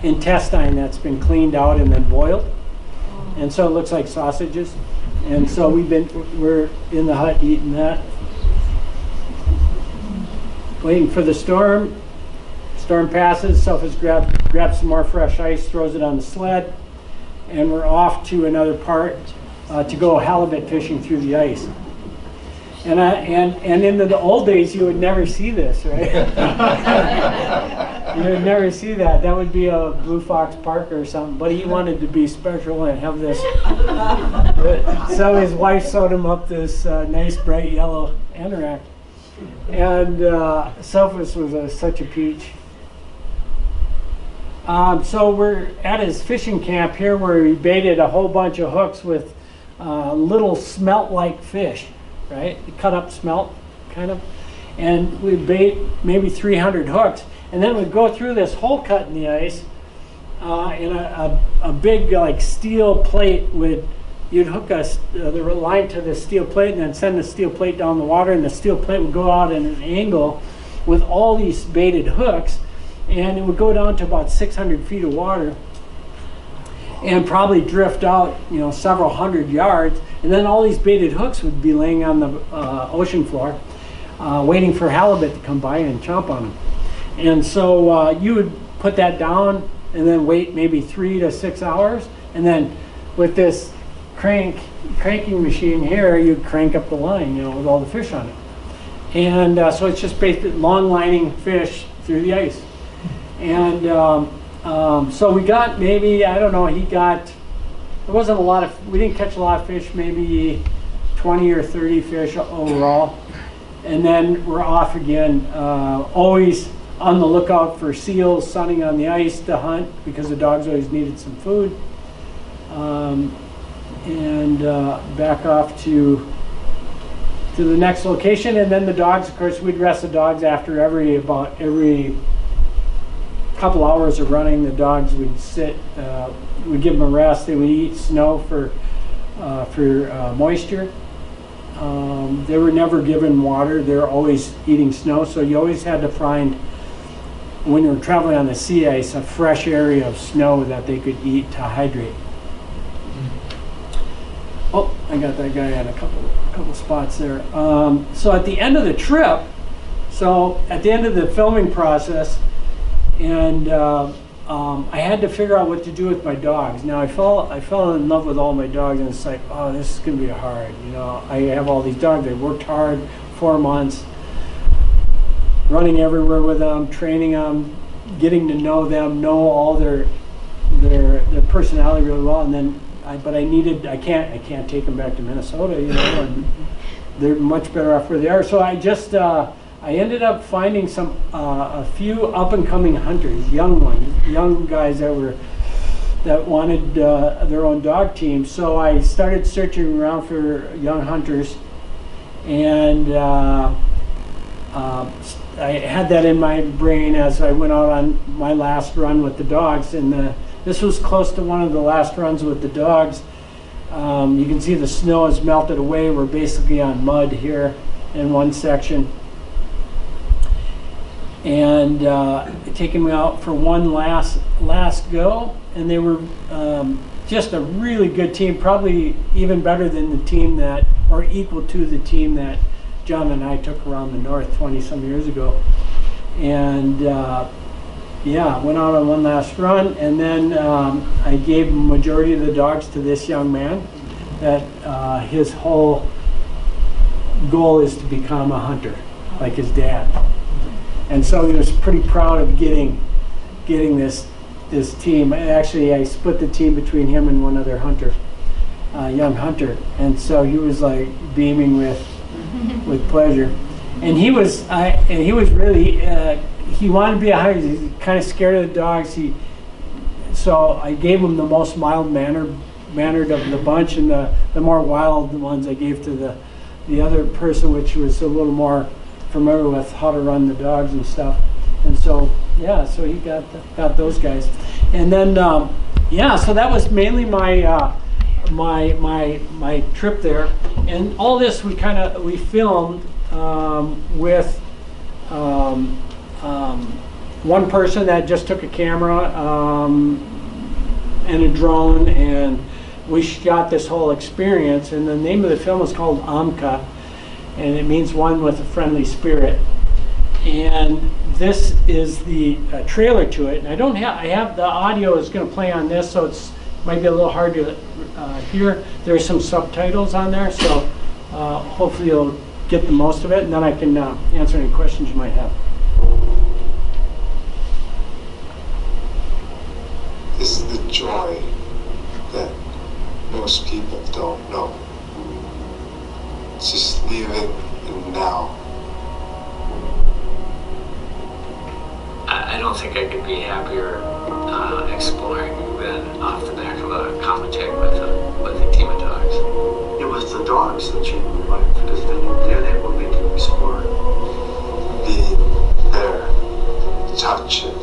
intestine that's been cleaned out and then boiled, and so it looks like sausages. And so we're in the hut eating that, waiting for the storm. Storm passes. Sophus grabs some more fresh ice, throws it on the sled, and we're off to another part to go halibut fishing through the ice. And in the old days, you would never see this, right? You would never see that. That would be a Blue Fox Parker or something. But he wanted to be special and have this. So his wife sewed him up this nice bright yellow anorak. And Sophus was such a peach. So we're at his fishing camp here where he baited a whole bunch of hooks with little smelt-like fish, right? Cut up smelt, kind of. And we bait maybe 300 hooks. And then we'd go through this hole cut in the ice in a big like steel plate. You'd hook the line to the steel plate and then send the steel plate down the water, and the steel plate would go out at an angle with all these baited hooks, and it would go down to about 600 feet of water and probably drift out, several hundred yards. And then all these baited hooks would be laying on the ocean floor, waiting for halibut to come by and chomp on them. And so you would put that down and then wait maybe 3 to 6 hours. And then with this cranking machine here, you'd crank up the line, with all the fish on it. And so it's just basically long lining fish through the ice. And so we got maybe, I don't know, there wasn't a lot of, we didn't catch a lot of fish, maybe 20 or 30 fish overall. And then we're off again, always on the lookout for seals sunning on the ice to hunt, because the dogs always needed some food. And back off to the next location. And then the dogs, of course, we'd rest the dogs after every couple hours of running. The dogs would sit, we'd give them a rest. They would eat snow for moisture. They were never given water. They were always eating snow. So you always had to find, when you were traveling on the sea ice, a fresh area of snow that they could eat to hydrate. Oh, I got that guy on a couple spots there. So at the end of the trip, at the end of the filming process, and I had to figure out what to do with my dogs. Now I fell in love with all my dogs, and it's like, oh, this is gonna be hard. I have all these dogs. I worked hard 4 months, running everywhere with them, training them, getting to know them, know all their personality really well, and then. But I can't take them back to Minnesota, they're much better off where they are. So I just I ended up finding a few up and coming hunters, young ones, young guys that wanted their own dog team. So I started searching around for young hunters, and I had that in my brain as I went out on my last run with the dogs, and this was close to one of the last runs with the dogs. You can see the snow has melted away. We're basically on mud here in one section. And taking me out for one last go, and they were just a really good team, probably even better than the team that, or equal to the team that John and I took around the north 20 some years ago. And yeah, went out on one last run, and then I gave the majority of the dogs to this young man that his whole goal is to become a hunter like his dad. And so he was pretty proud of getting this team. Actually, I split the team between him and one other hunter, young hunter, and so he was like beaming with pleasure. And he was really he wanted to be a hunter. He's kind of scared of the dogs. So I gave him the most mannered of the bunch, and the more wild ones I gave to the other person, which was a little more familiar with how to run the dogs and stuff. And so yeah, so he got those guys. And then yeah, so that was mainly my my trip there. And all this we filmed with one person that just took a camera and a drone, and we shot this whole experience. And the name of the film is called Amka, and it means one with a friendly spirit. And this is the trailer to it. And I have the audio is going to play on this, so it's might be a little hard to hear. There's some subtitles on there, so hopefully you'll get the most of it, and then I can answer any questions you might have. This is the joy that most people don't know. Just living in now. I don't think I could be happier exploring than off the back of a contact with a team of dogs. It was the dogs that changed my life, because then they were making me explore. Being there, touch it,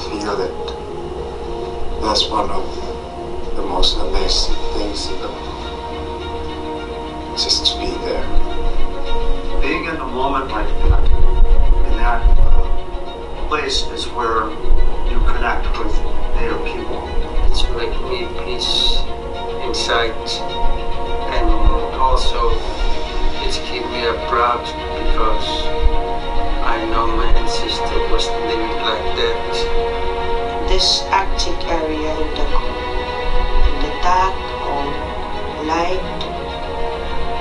feel it. That's one of the most amazing things in the world. Just to be there. Being in the moment like that, in that place is where you connect with native people. It's bringing me peace, insight, and also it's keeping me proud because I know my ancestor was living like that. This Arctic area in the dark or light,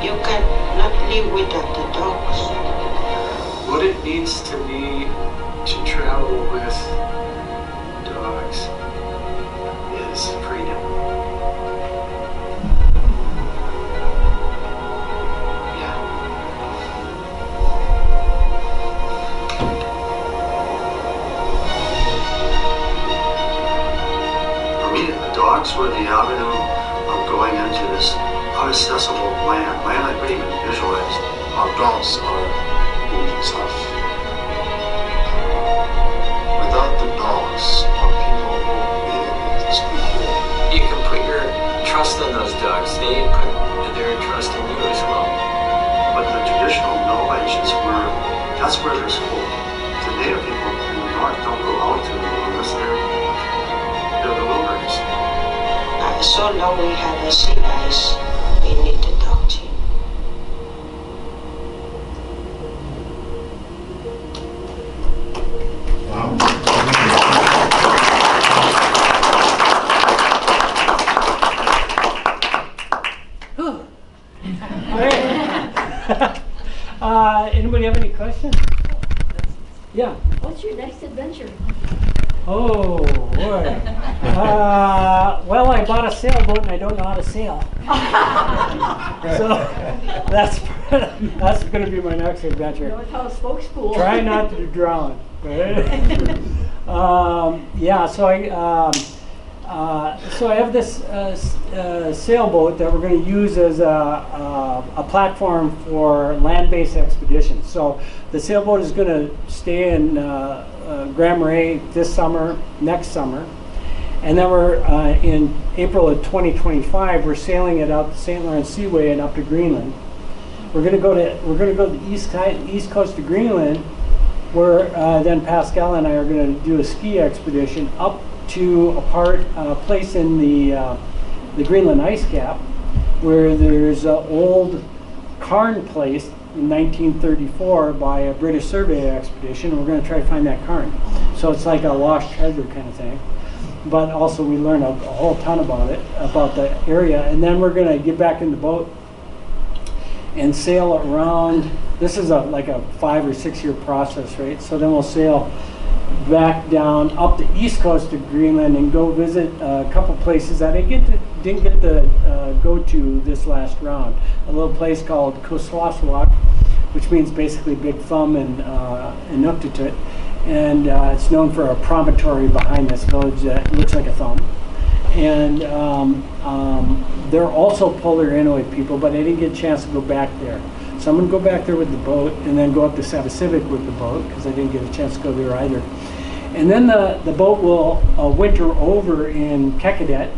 you cannot live without the dogs. What it means to me to travel with dogs is freedom. Yeah. For me, the dogs were the avenue of going into this inaccessible land I couldn't even visualize. Our dogs are really tough. Without the dogs, our people won't be able to speak here. You can put your trust in those dogs. They put their trust in you as well. But the traditional knowledge is that's where there's hope. The native people in the north don't go out to them unless they're the wilderness. So now we have a sea ice, we need a dog team. Anybody have any questions? Yeah. What's your next adventure? Oh, boy. Well, I bought a sailboat and I don't know how to sail. So that's going to be my next adventure. You know how to smoke school. Try not to drown. Right? Yeah, so I have this sailboat that we're going to use as a platform for land-based expeditions. So the sailboat is going to stay in Grand Marais this summer, next summer, and then we're in April of 2025. We're sailing it out the St. Lawrence Seaway and up to Greenland. We're going to go to the east coast of Greenland, where then Pascal and I are going to do a ski expedition up to a place in the Greenland ice cap, where there's an old cairn place in 1934 by a British survey expedition. We're going to try to find that cairn. So it's like a lost treasure kind of thing. But also we learn a whole ton about it, about the area. And then we're going to get back in the boat and sail around. This is like a 5 or 6 year process, right? So then we'll sail back down up the east coast of Greenland and go visit a couple places that I didn't get to go to this last round. A little place called Chik-Wauk, which means basically big thumb in Inuktitut, and it's known for a promontory behind this village that looks like a thumb. And they're also Polar Inuit people, but I didn't get a chance to go back there. So I'm going to go back there with the boat and then go up to Savasivic with the boat, because I didn't get a chance to go there either. And then the boat will winter over in Kekadet,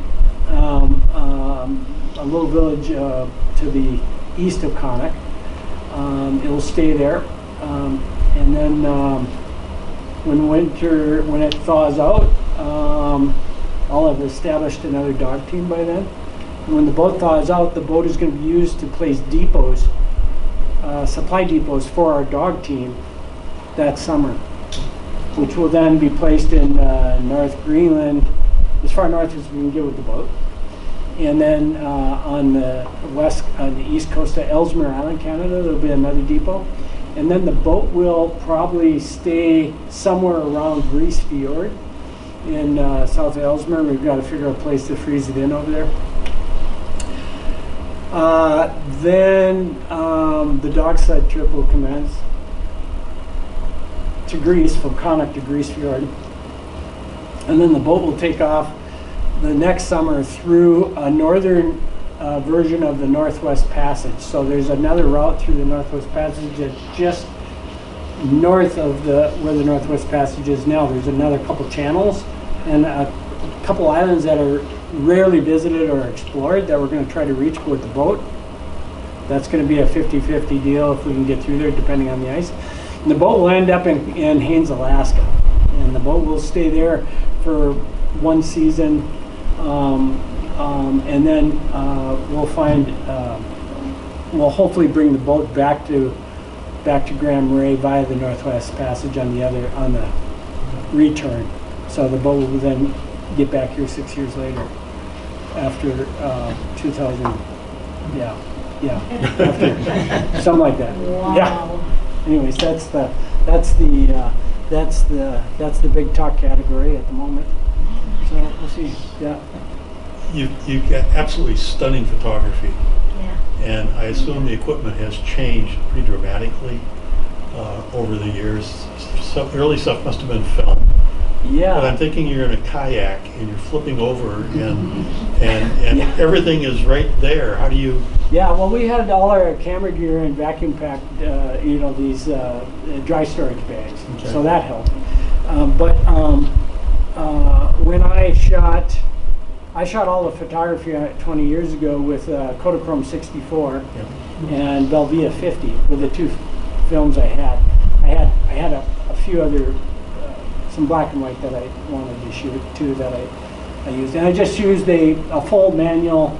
a little village to the east of Kayak. It will stay there. And then when it thaws out, I'll have established another dog team by then. And when the boat thaws out, the boat is going to be used to place depots, supply depots for our dog team that summer, which will then be placed in North Greenland, as far north as we can get with the boat. And then on the east coast of Ellesmere Island, Canada, there'll be another depot. And then the boat will probably stay somewhere around Grise Fjord in south of Ellesmere. We've got to figure out a place to freeze it in over there. Then the dog sled trip will commence to Greece, from Kayak to Grise Fjord. And then the boat will take off the next summer through a northern version of the Northwest Passage. So there's another route through the Northwest Passage that's just north of where the Northwest Passage is now. There's another couple channels and a couple islands that are rarely visited or explored that we're going to try to reach with the boat. That's going to be a 50-50 deal if we can get through there, depending on the ice. And the boat will end up in Haines, Alaska. And the boat will stay there for one season. And then we'll hopefully bring the boat back to Grand Marais via the Northwest Passage on the return. So the boat will then get back here 6 years later, after 2000. After something like that. Wow. Yeah. Anyways, that's the big talk category at the moment. So we'll see. Yeah. You've got absolutely stunning photography, Yeah. and I assume the equipment has changed pretty dramatically over the years. So early stuff must have been film. Yeah. But I'm thinking you're in a kayak and you're flipping over and everything is right there. How do you? Yeah, well, we had all our camera gear and vacuum packed, these dry storage bags, Okay. so that helped. But when I shot all the photography 20 years ago with Kodachrome 64 and Belvia 50 were the two films I had. I had a few other, some black and white that I wanted to shoot too that I used. And I just used a full manual,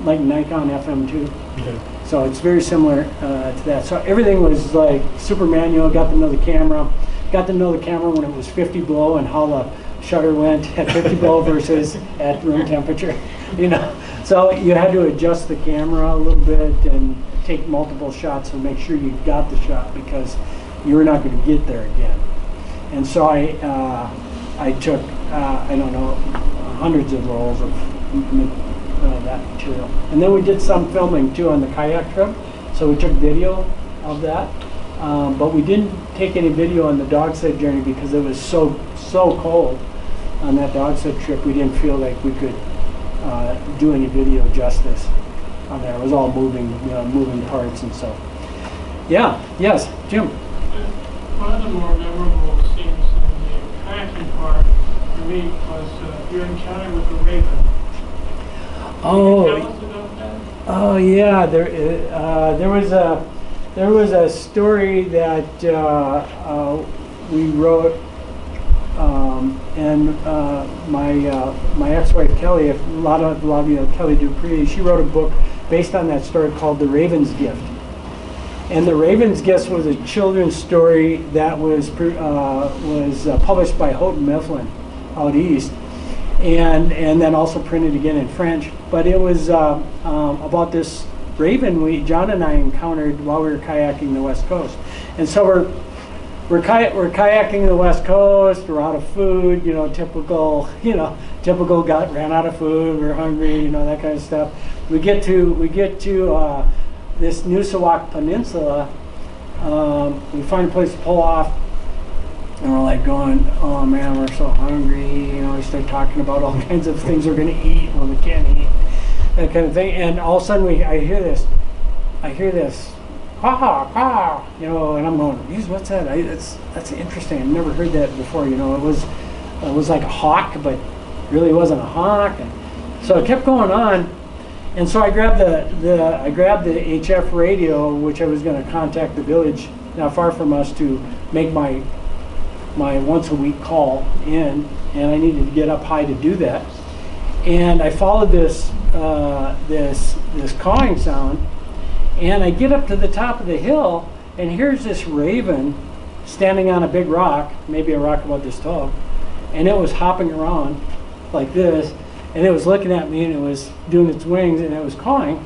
like Nikon FM2. Okay. So it's very similar to that. So everything was like super manual. Got to know the camera. Got to know the camera when it was 50 below and how the shutter went at 50 below versus at room temperature. So you had to adjust the camera a little bit and take multiple shots and make sure you got the shot, because you were not going to get there again. And so I took I don't know, hundreds of rolls of that material. And then we did some filming too on the kayak trip, so we took video of that. But we didn't take any video on the dog sled journey because it was so cold on that dog sled trip. We didn't feel like we could do any video justice on there. It was all moving, moving parts and so. Yeah. Yes, Jim. One of the more memorable scenes in the kayaking part for me was your encounter with the raven. Oh. Can you tell us about that? Oh yeah, there was a story that we wrote, and my ex-wife Kelly, a lot of you know Kelly Dupre, she wrote a book based on that story called The Raven's Gift. And The Raven's Gift was a children's story that was published by Houghton Mifflin out east, and then also printed again in French. But it was about this raven John and I encountered while we were kayaking the West Coast. And so we're kayaking the West Coast. We're out of food, typical ran out of food. We're hungry, that kind of stuff. We get to this Chik-Wauk Peninsula. We find a place to pull off, and we're like going, oh man, we're so hungry. We start talking about all kinds of things we're going to eat when we can't eat, that kind of thing. And all of a sudden I hear this, caw, and I'm going, geez, what's that? That's interesting. I've never heard that before. It was like a hawk, but really wasn't a hawk. And so it kept going on. And so I grabbed the HF radio, which I was going to contact the village not far from us to make my once a week call in, and I needed to get up high to do that. And I followed this cawing sound, and I get up to the top of the hill, and here's this raven standing on a big rock, maybe a rock about this tall, and it was hopping around like this. And it was looking at me, and it was doing its wings, and it was cawing.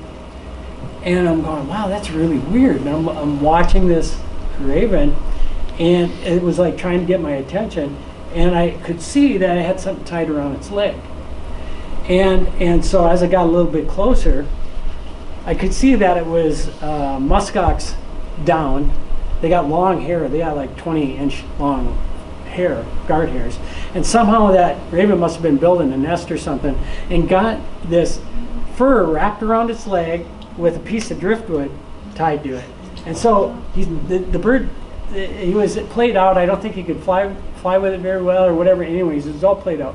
And I'm going, wow, that's really weird. And I'm watching this raven, and it was like trying to get my attention. And I could see that it had something tied around its leg. And so as I got a little bit closer, I could see that it was muskox down. They got long hair. They got like 20-inch long hair, guard hairs, and somehow that raven must have been building a nest or something and got this fur wrapped around its leg with a piece of driftwood tied to it. And so the bird, he was played out. I don't think he could fly with it very well or whatever. Anyways, it was all played out.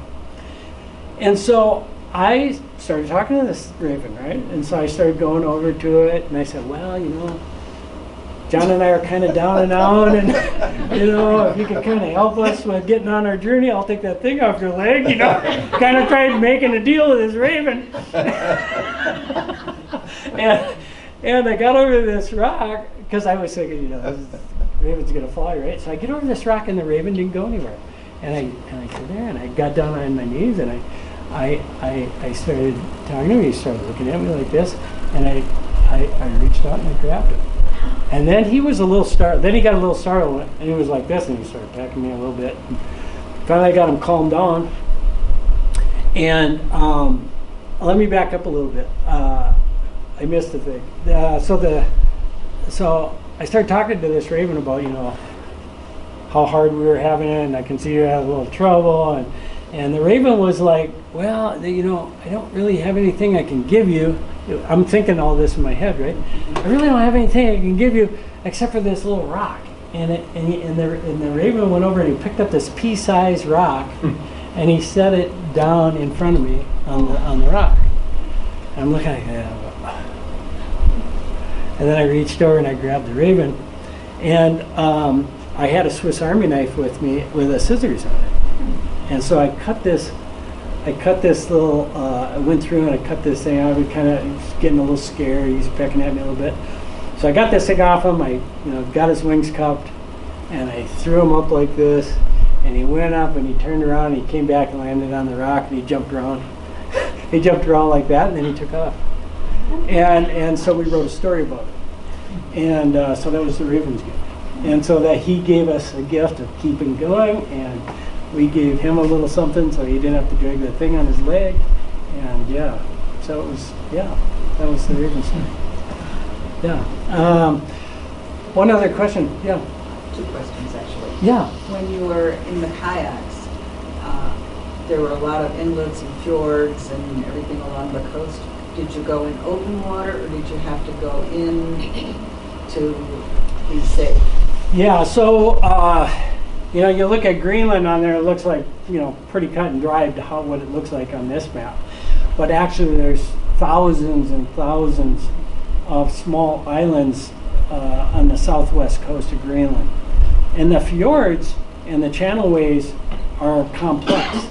And so I started talking to this raven, right? And so I started going over to it, and I said, well, John and I are kind of down and out, and if you could kind of help us with getting on our journey, I'll take that thing off your leg, kind of tried making a deal with this raven. and I got over this rock, because I was thinking, this raven's going to fly, right? So I get over this rock, and the raven didn't go anywhere. And I sit there, and I got down on my knees, and I started talking to him. He started looking at me like this, and I reached out and I grabbed him. And then he was a little startled. Then he got a little startled, and he was like this, and he started pecking me a little bit. And finally, I got him calmed down. And let me back up a little bit. I missed the thing. So I started talking to this raven about how hard we were having it, and I can see you had a little trouble. And the raven was like, well, I don't really have anything I can give you. I'm thinking all this in my head, right? I really don't have anything I can give you except for this little rock. And the raven went over and he picked up this pea-sized rock and he set it down in front of me on the rock. And I'm looking at it, and then I reached over and I grabbed the raven, and I had a Swiss Army knife with me with a scissors on it. And so I cut this little, I went through and I cut this thing out. He was getting a little scared. He's pecking at me a little bit. So I got this thing off him. I got his wings cupped, and I threw him up like this. And he went up and he turned around and he came back and landed on the rock and he jumped around. He jumped around like that, and then he took off. And so we wrote a story about it. And so that was the raven's gift. And so that he gave us a gift of keeping going, and we gave him a little something so he didn't have to drag the thing on his leg. And yeah, so it was, yeah, that was the Raven story. Yeah. One other question, yeah. 2 questions actually. Yeah. When you were in the kayaks, there were a lot of inlets and fjords and everything along the coast. Did you go in open water or did you have to go in to be safe? Yeah, so, you know, you look at Greenland on there, it looks like, you know, pretty cut and dried to how, what it looks like on this map. But actually there's thousands and thousands of small islands on the southwest coast of Greenland. And the fjords and the channelways are complex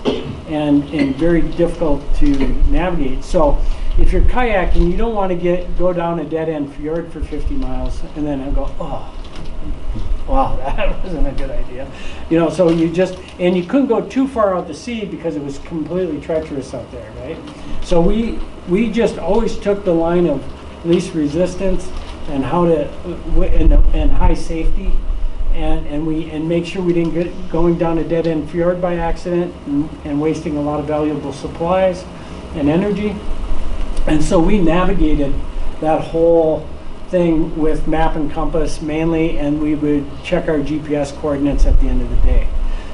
and very difficult to navigate. So if you're kayaking, you don't want to go down a dead-end fjord for 50 miles and then go, oh, wow, that wasn't a good idea. You know, so you just, and you couldn't go too far out to sea because it was completely treacherous out there, right? So we just always took the line of least resistance and how to, and high safety. And make sure we didn't get going down a dead-end fjord by accident and wasting a lot of valuable supplies and energy. And so we navigated that whole thing with map and compass mainly, and we would check our GPS coordinates at the end of the day.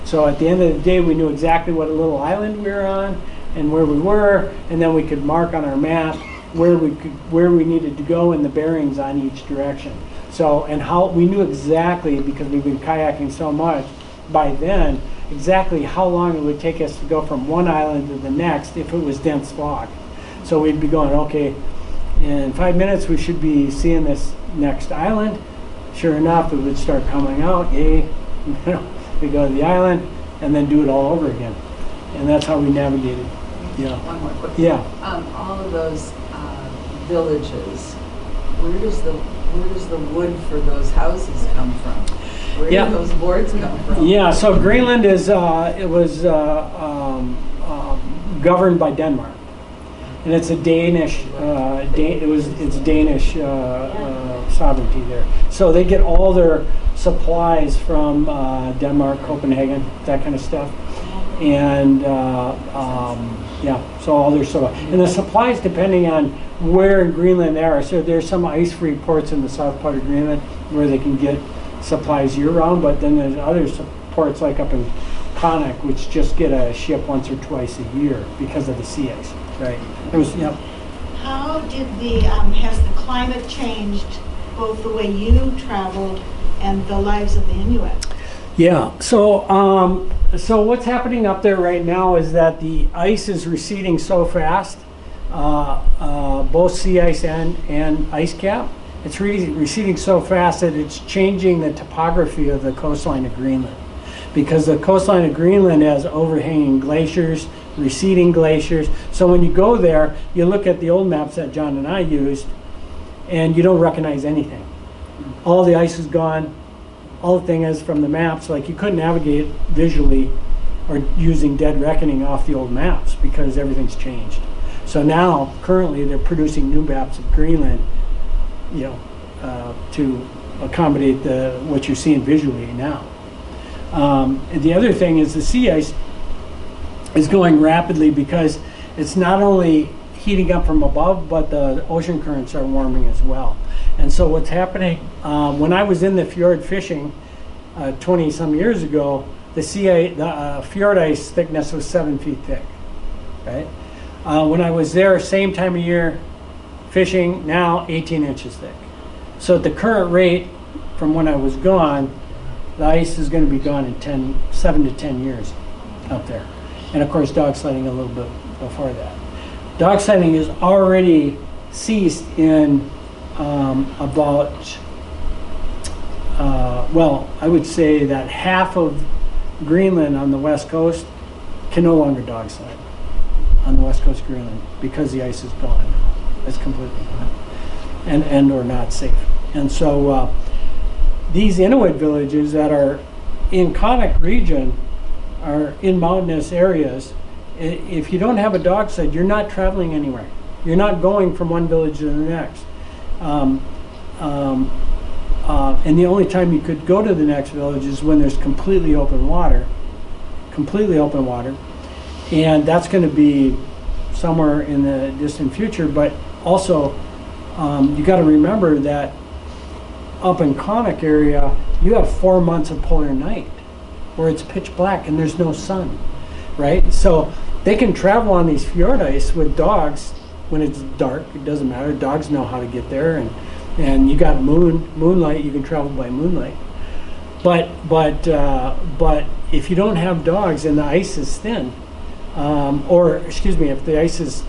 So at the end of the day, we knew exactly what little island we were on and where we were, and then we could mark on our map where we needed to go and the bearings on each direction. So, and how we knew exactly, because we've been kayaking so much by then, exactly how long it would take us to go from one island to the next if it was dense fog. So we'd be going, okay, in 5 minutes we should be seeing this next island. Sure enough, it would start coming out, yay, we go to the island and then do it all over again. And that's how we navigated. Yeah. One more quick. Yeah. All of those villages, where does the wood for those houses come from? Where do those boards come from? Yeah, so Greenland is it was governed by Denmark, and it's a Danish. It's Danish sovereignty there. So they get all their supplies from Denmark, Copenhagen, that kind of stuff, and yeah. So all their and the supplies depending on where in Greenland they are. So there's some ice-free ports in the south part of Greenland where they can get supplies year-round, but then there's other ports like up in Chik-Wauk, which just get a ship once or twice a year because of the sea ice. Right. It was, yeah. How did has the climate changed both the way you traveled and the lives of the Inuit? Yeah, so so what's happening up there right now is that the ice is receding so fast, both sea ice and ice cap. It's receding so fast that it's changing the topography of the coastline of Greenland, because the coastline of Greenland has overhanging glaciers, receding glaciers. So when you go there, you look at the old maps that John and I used, and you don't recognize anything. All the ice is gone. All the thing is from the maps, like you couldn't navigate visually or using dead reckoning off the old maps because everything's changed. So now, currently, they're producing new maps of Greenland, you know, to accommodate what you're seeing visually now. And the other thing is the sea ice is going rapidly because it's not only heating up from above, but the ocean currents are warming as well. And so what's happening, when I was in the fjord fishing 20 some years ago, the fjord ice thickness was 7 feet thick, right? When I was there, same time of year fishing, now 18 inches thick. So at the current rate from when I was gone, the ice is going to be gone in 7 to 10 years up there. And of course, dog sledding a little bit before that. Dog sledding is already ceased in about, well, I would say that half of Greenland on the west coast can no longer dog sled on the west coast of Greenland because the ice is gone. It's completely gone and or not safe. And so these Inuit villages that are in Chik-Wauk region are in mountainous areas. If you don't have a dog sled, you're not traveling anywhere. You're not going from one village to the next. And the only time you could go to the next village is when there's completely open water, completely open water. And that's going to be somewhere in the distant future. But also, you got to remember that up in Chik-Wauk area, you have 4 months of polar night where it's pitch black and there's no sun, right? So they can travel on these fjord ice with dogs when it's dark. It doesn't matter. Dogs know how to get there, and you got moonlight. You can travel by moonlight. But if you don't have dogs and the ice is thin, or excuse me, if the ice is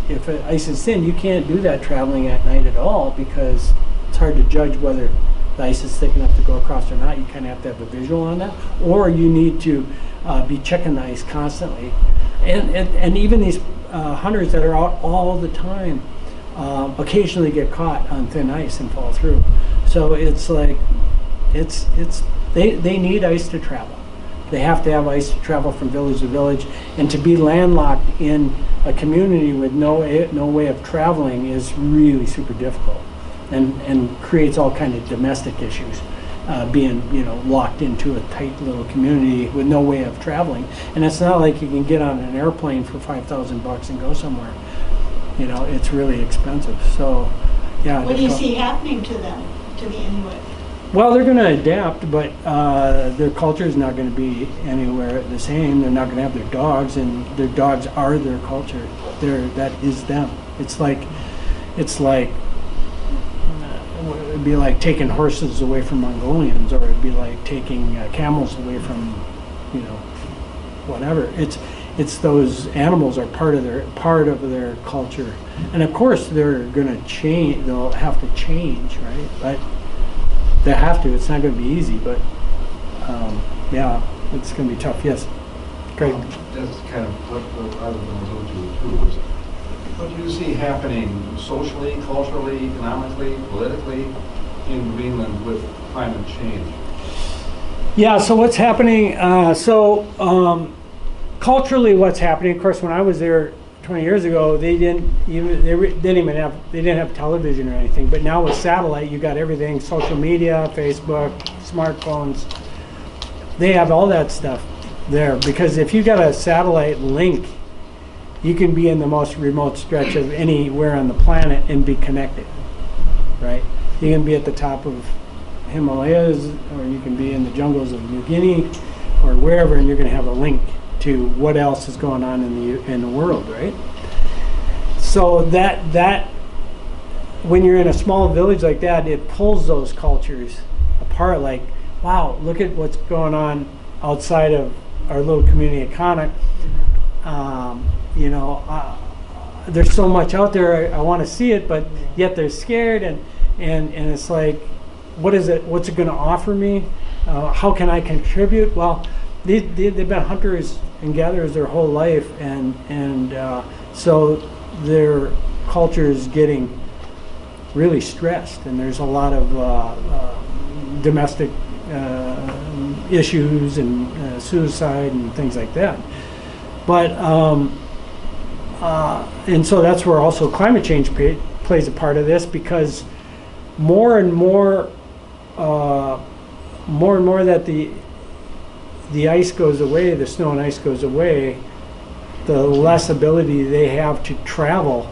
thin, you can't do that traveling at night at all, because it's hard to judge whether the ice is thick enough to go across or not. You kind of have to have a visual on that, or you need to be checking the ice constantly. And even these hunters that are out all the time occasionally get caught on thin ice and fall through. So it's like they need ice to travel. They have to have ice to travel from village to village, and to be landlocked in a community with no way of traveling is really super difficult, and creates all kind of domestic issues. Being locked into a tight little community with no way of traveling, and it's not like you can get on an airplane for $5,000 and go somewhere. It's really expensive. So, yeah. What do you see happening to them, to the Inuit? Well, they're going to adapt, but their culture is not going to be anywhere the same. They're not going to have their dogs, and their dogs are their culture. That is them. It's like it'd be like taking horses away from Mongolians, or it'd be like taking camels away from, whatever. It's those animals are part of their culture, and of course they're going to change. They'll have to change, right? But they have to. It's not going to be easy, but yeah, it's going to be tough. Yes, great. That's kind of what I was going to go to too. Is what do you see happening socially, culturally, economically, politically in Greenland with climate change? Yeah, so what's happening, culturally what's happening, of course, when I was there 20 years ago, they didn't have television or anything, but now with satellite, you got everything, social media, Facebook, smartphones, they have all that stuff there, because if you got a satellite link, you can be in the most remote stretch of anywhere on the planet and be connected, right? You can be at the top of Himalayas, or you can be in the jungles of New Guinea, or wherever, and you're going to have a link to what else is going on in the world, right? So that when you're in a small village like that, it pulls those cultures apart. Like, wow, look at what's going on outside of our little community of Chik-Wauk. There's so much out there. I want to see it, but yet they're scared, and it's like, what's it going to offer me? How can I contribute? Well, they've been hunters and gatherers their whole life, and so their culture is getting really stressed, and there's a lot of domestic issues and suicide and things like that. But and so that's where also climate change plays a part of this, because more and more that the ice goes away, the snow and ice goes away, the less ability they have to travel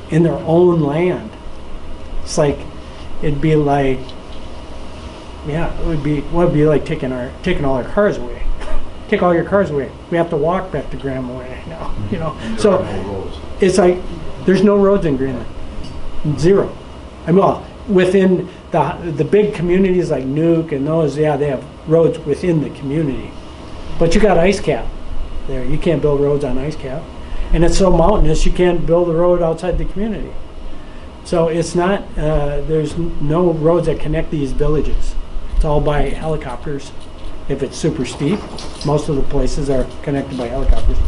in their own land. It's like, it'd be like, yeah, it'd be like taking all our cars away. Take all your cars away. We have to walk back to Graham Way now, So it's like, there's no roads in Greenland. Zero. I mean, well, within the big communities like Nuuk and those, yeah, they have roads within the community. But you got ice cap there. You can't build roads on ice cap. And it's so mountainous, you can't build a road outside the community. So it's not, there's no roads that connect these villages. It's all by helicopters. If it's super steep, most of the places are connected by helicopters.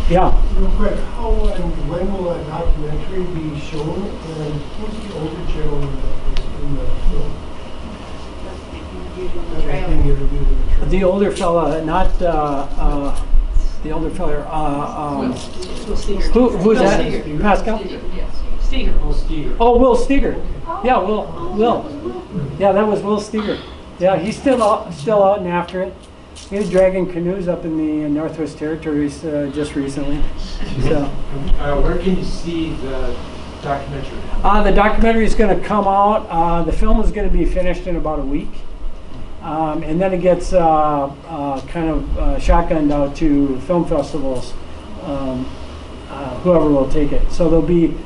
Yeah. Real quick, how and when will a documentary be shown, and who's the older gentleman in the film? Being interviewed in the trail. The older fella, not the older fella. Who's that? Pascal? Steger. Oh, Will Steger. Yeah, Will. Yeah, that was Will Steger. Yeah, he's still out and after it. he was dragging canoes up in the Northwest Territories just recently. So. Where can you see the documentary? The documentary is going to come out. The film is going to be finished in about a week. And then it gets kind of shotgunned out to film festivals, whoever will take it. So there'll be,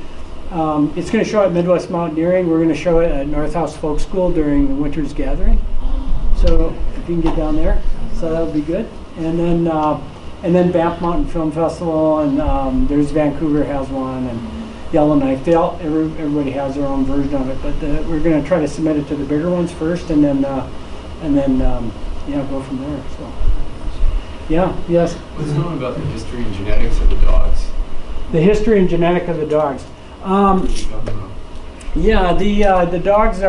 it's going to show at Midwest Mountaineering. We're going to show it at North House Folk School during the winter's gathering. So if you can get down there, so that'll be good. And then Banff Mountain Film Festival, and there's Vancouver has one, and Yellowknife. Everybody has their own version of it, but we're going to try to submit it to the bigger ones first, and then go from there. So, yeah, yes. What's known about the history and genetics of the dogs? The history and genetic of the dogs. The dogs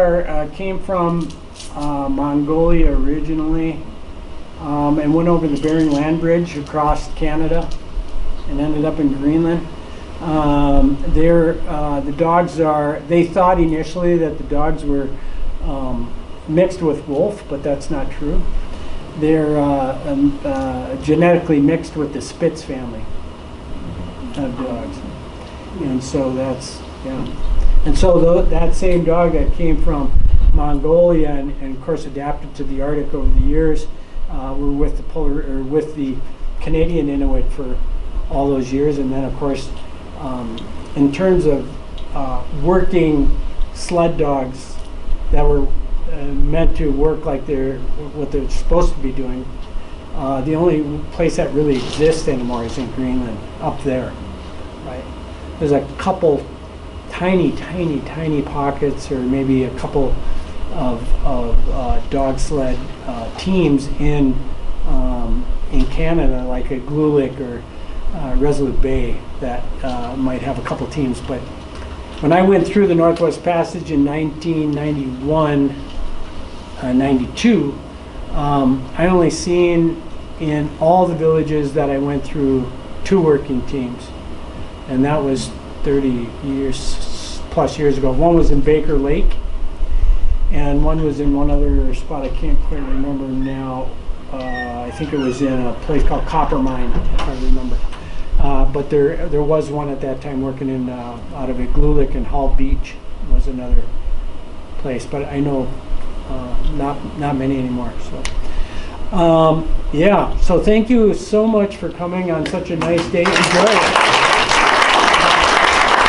came from Mongolia originally, and went over the Bering Land Bridge across Canada, and ended up in Greenland. The dogs are. They thought initially that the dogs were mixed with wolf, but that's not true. They're genetically mixed with the Spitz family of dogs, and so that's And so that same dog that came from Mongolia and of course adapted to the Arctic over the years, were with the Canadian Inuit for all those years, and then of course, in terms of working sled dogs that were meant to work like what they're supposed to be doing. The only place that really exists anymore is in Greenland, up there, right? There's a couple tiny pockets, or maybe a couple of dog sled teams in Canada, like a Gloolik or Resolute Bay, that might have a couple teams. But when I went through the Northwest Passage in 1991, 92, I only seen in all the villages that I went through 2 working teams, and that was 30 plus years ago. One was in Baker Lake, and one was in one other spot I can't quite remember now. I think it was in a place called Copper Mine, if I remember. But there was one at that time working in out of Igloolik, and Hall Beach was another place, but I know not many anymore. So so thank you so much for coming on such a nice day. Enjoy it.